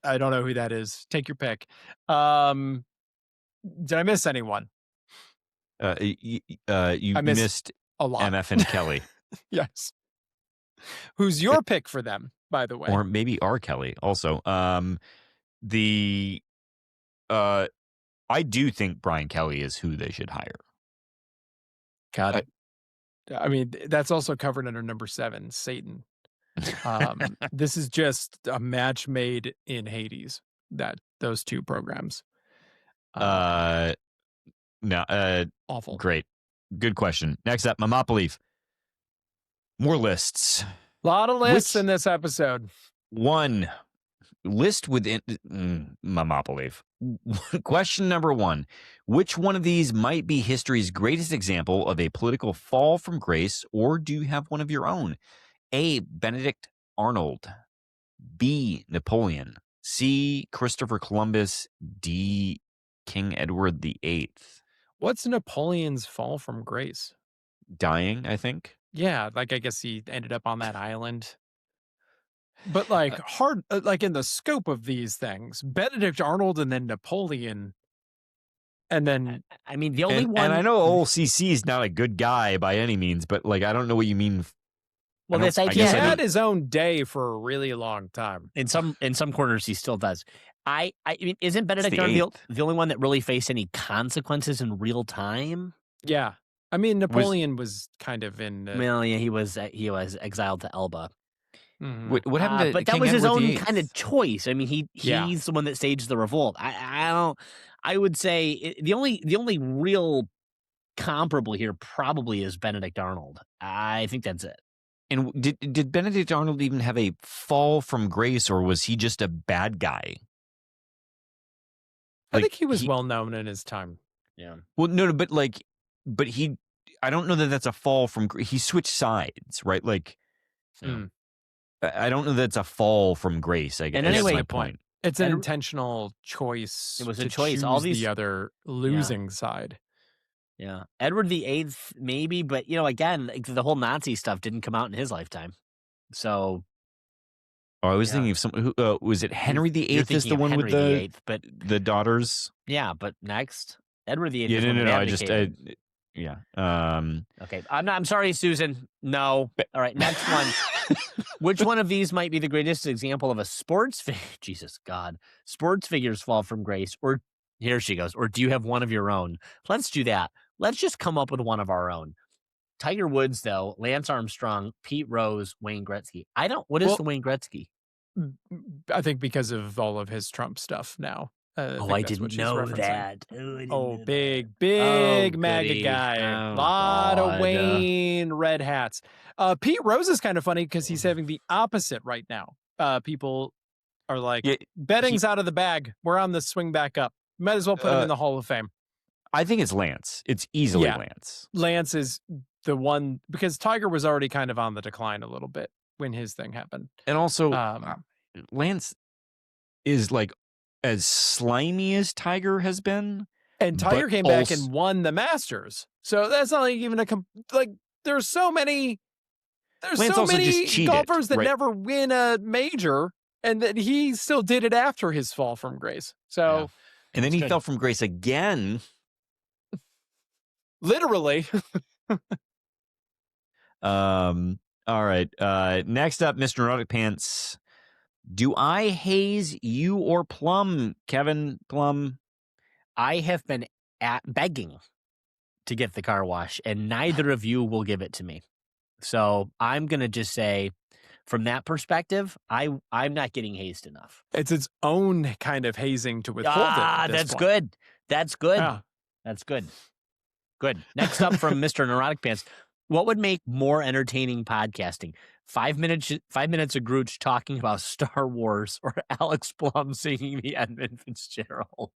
I don't know who that is. Take your pick. Did I miss anyone? You I missed A lot. MF and Kelly. Yes. Who's your pick for them, by the way? Or maybe R. Kelly also. I do think Brian Kelly is who they should hire. God. I mean, that's also covered under number 7, Satan. This is just a match made in Hades, those two programs. No, Awful. great. Good question. Next up, Mamopouleaf. More lists. A lot of lists in this episode. One list within Mamopouleaf. Question number 1. Which one of these might be history's greatest example of a political fall from grace, or do you have one of your own? A. Benedict Arnold. B. Napoleon. C. Christopher Columbus. D. King Edward VIII. What's Napoleon's fall from grace? Dying, I think. Yeah, like I guess he ended up on that island. But like like in the scope of these things, Benedict Arnold and then Napoleon, and then I mean the only one. And I know OLCC is not a good guy by any means, but like I don't know what you mean. Well, this he had his own day for a really long time. In some corners, he still does. I mean, isn't Benedict Arnold the only one that really faced any consequences in real time? Yeah, I mean Napoleon was kind of in. Well, yeah, he was exiled to Elba. Mm-hmm. What happened to but that King was Edward his own VIII? kind of choice. I mean, he's the one that staged the revolt. I would say the only real comparable here probably is Benedict Arnold. I think that's it. And did Benedict Arnold even have a fall from grace, or was he just a bad guy? I think he was well known in his time. Yeah. Well, no, but I don't know that that's a fall from. He switched sides, right? Like, I don't know that it's a fall from grace. I guess. And anyway, that's my point. It's an intentional choice. It was a choice. All these the other losing side. Yeah, Edward VIII maybe, but again, like, the whole Nazi stuff didn't come out in his lifetime. So, I was thinking of someone who was it Henry VIII is the one with the daughters. Yeah, but next Edward VIII. Yeah, no. Okay, I'm sorry, Susan. No. All right, next one. Which one of these might be the greatest example of a sports figures fall from grace? Or here she goes. Or do you have one of your own? Let's do that. Let's just come up with one of our own. Tiger Woods, though, Lance Armstrong, Pete Rose, Wayne Gretzky. What is the Wayne Gretzky? I think because of all of his Trump stuff now. I didn't know that. Big MAGA guy. Lot of Wayne red hats. Pete Rose is kind of funny because he's having the opposite right now. People are like, betting's out of the bag. We're on the swing back up. Might as well put him in the Hall of Fame. I think it's Lance. It's easily Lance. Lance is the one, because Tiger was already kind of on the decline a little bit when his thing happened. And also, Lance is like as slimy as Tiger has been. And Tiger came back and won the Masters. So that's not like even there's so many golfers that never win a major, and that he still did it after his fall from grace. So, and then he fell from grace again. Literally. All right. Next up, Mr. Neurotic Pants. Do I haze you or Plum, Kevin Plum? I have been begging to get the car wash, and neither of you will give it to me. So I'm going to just say, from that perspective, I'm not getting hazed enough. It's its own kind of hazing to withhold it. That's good. That's good. Yeah. That's good. Good. Next up from Mr. Neurotic Pants. What would make more entertaining podcasting? 5 minutes of Grooch talking about Star Wars, or Alex Plum singing the Edmund Fitzgerald?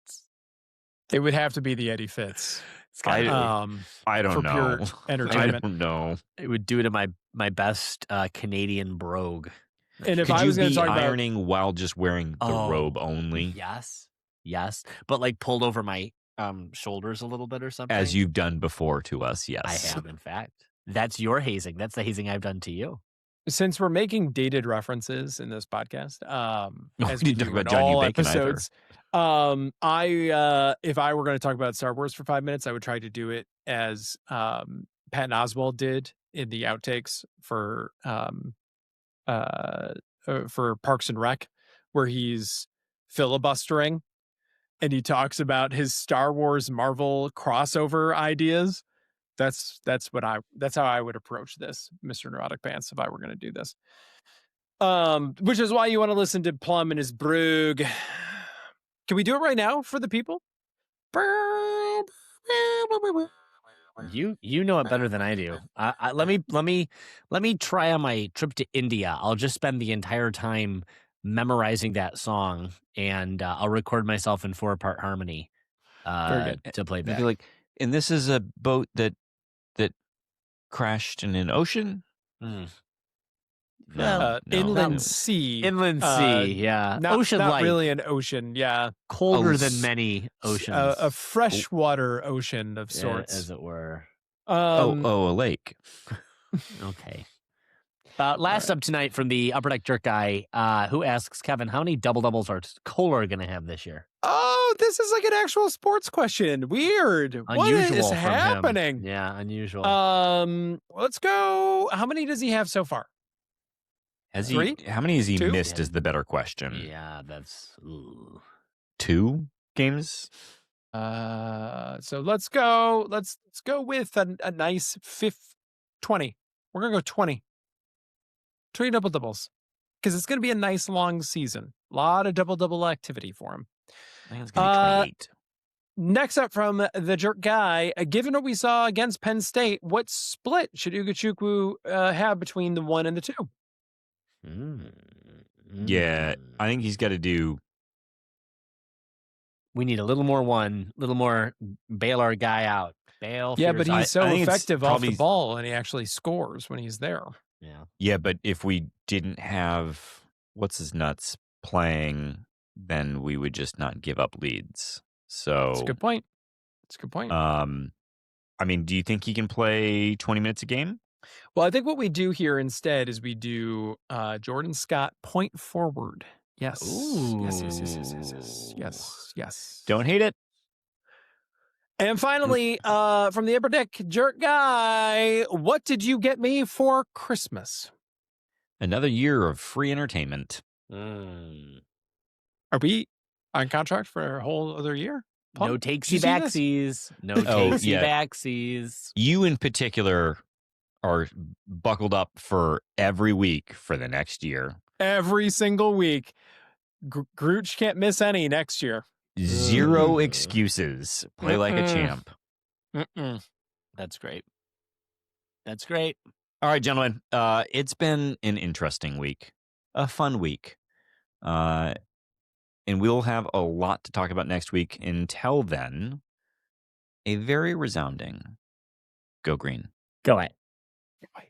It would have to be the Eddie Fitz. I don't know. Pure entertainment. I don't know. It would do to my best Canadian brogue. And if Could I was going to talk about ironing while just wearing the robe only? Yes, but like pulled over my shoulders a little bit or something? As you've done before to us, I yes. have, in fact. That's your hazing. That's the hazing I've done to you. Since we're making dated references in this podcast, as We we didn't talk do about in John U. all Bacon either. episodes, if I were going to talk about Star Wars for 5 minutes, I would try to do it as Patton Oswalt did in the outtakes for Parks and Rec, where he's filibustering and he talks about his Star Wars Marvel crossover ideas. That's how I would approach this, Mr. Neurotic Pants, if I were going to do this. Which is why you want to listen to Plum and his Brug. Can we do it right now for the people? You know it better than I do. Let me try on my trip to India. I'll just spend the entire time memorizing that song, and I'll record myself in 4-part harmony Very good. to play They'd back. be like, and this is a boat that crashed in an ocean? Mm. No, no. Inland sea. Inland sea, yeah. Not, Ocean not light, really an ocean, yeah. colder Oh, than many oceans, A freshwater ocean of sorts. as it were. A lake. Okay. Last up tonight from the Upper Deck Jerk Guy, who asks, Kevin, how many double-doubles are Kohler going to have this year? Oh, this is like an actual sports question. Weird. What Unusual is from him. happening? Yeah, unusual. Let's go. How many does he have so far? Has Three? How many has he Two? missed is the better question. Yeah, that's... Ooh. 2 games? So let's go. Let's go with a nice 20. We're gonna go 20. 20 double-doubles. Because it's gonna be a nice long season. A lot of double-double activity for him. I think it's going to be 28. Next up from the Jerk Guy, given what we saw against Penn State, what split should Ugochukwu have between the 1 and the 2? Yeah, I think he's got to do... We need a little more bail our guy out. Bail. Yeah, but I he's so think it's effective off the probably- ball, and he actually scores when he's there. Yeah. Yeah, but if we didn't have what's-his-nuts playing, then we would just not give up leads. So, That's a good point. That's a good point. I mean, do you think he can play 20 minutes a game? Well, I think what we do here instead is we do Jordan Scott point forward. Yes. Yes. Don't hate it. And finally, from the Upper Deck Jerk Guy, what did you get me for Christmas? Another year of free entertainment. Are we on contract for a whole other year? No Did you takesy see this? backsies. No Oh, takesy yeah. backsies. You in particular are buckled up for every week for the next year. Every single week. Grooch can't miss any next year. 0 excuses. Play like a champ. That's great. That's great. All right, gentlemen. It's been an interesting week, a fun week. And we'll have a lot to talk about next week. Until then, a very resounding go green. Go ahead. Bye.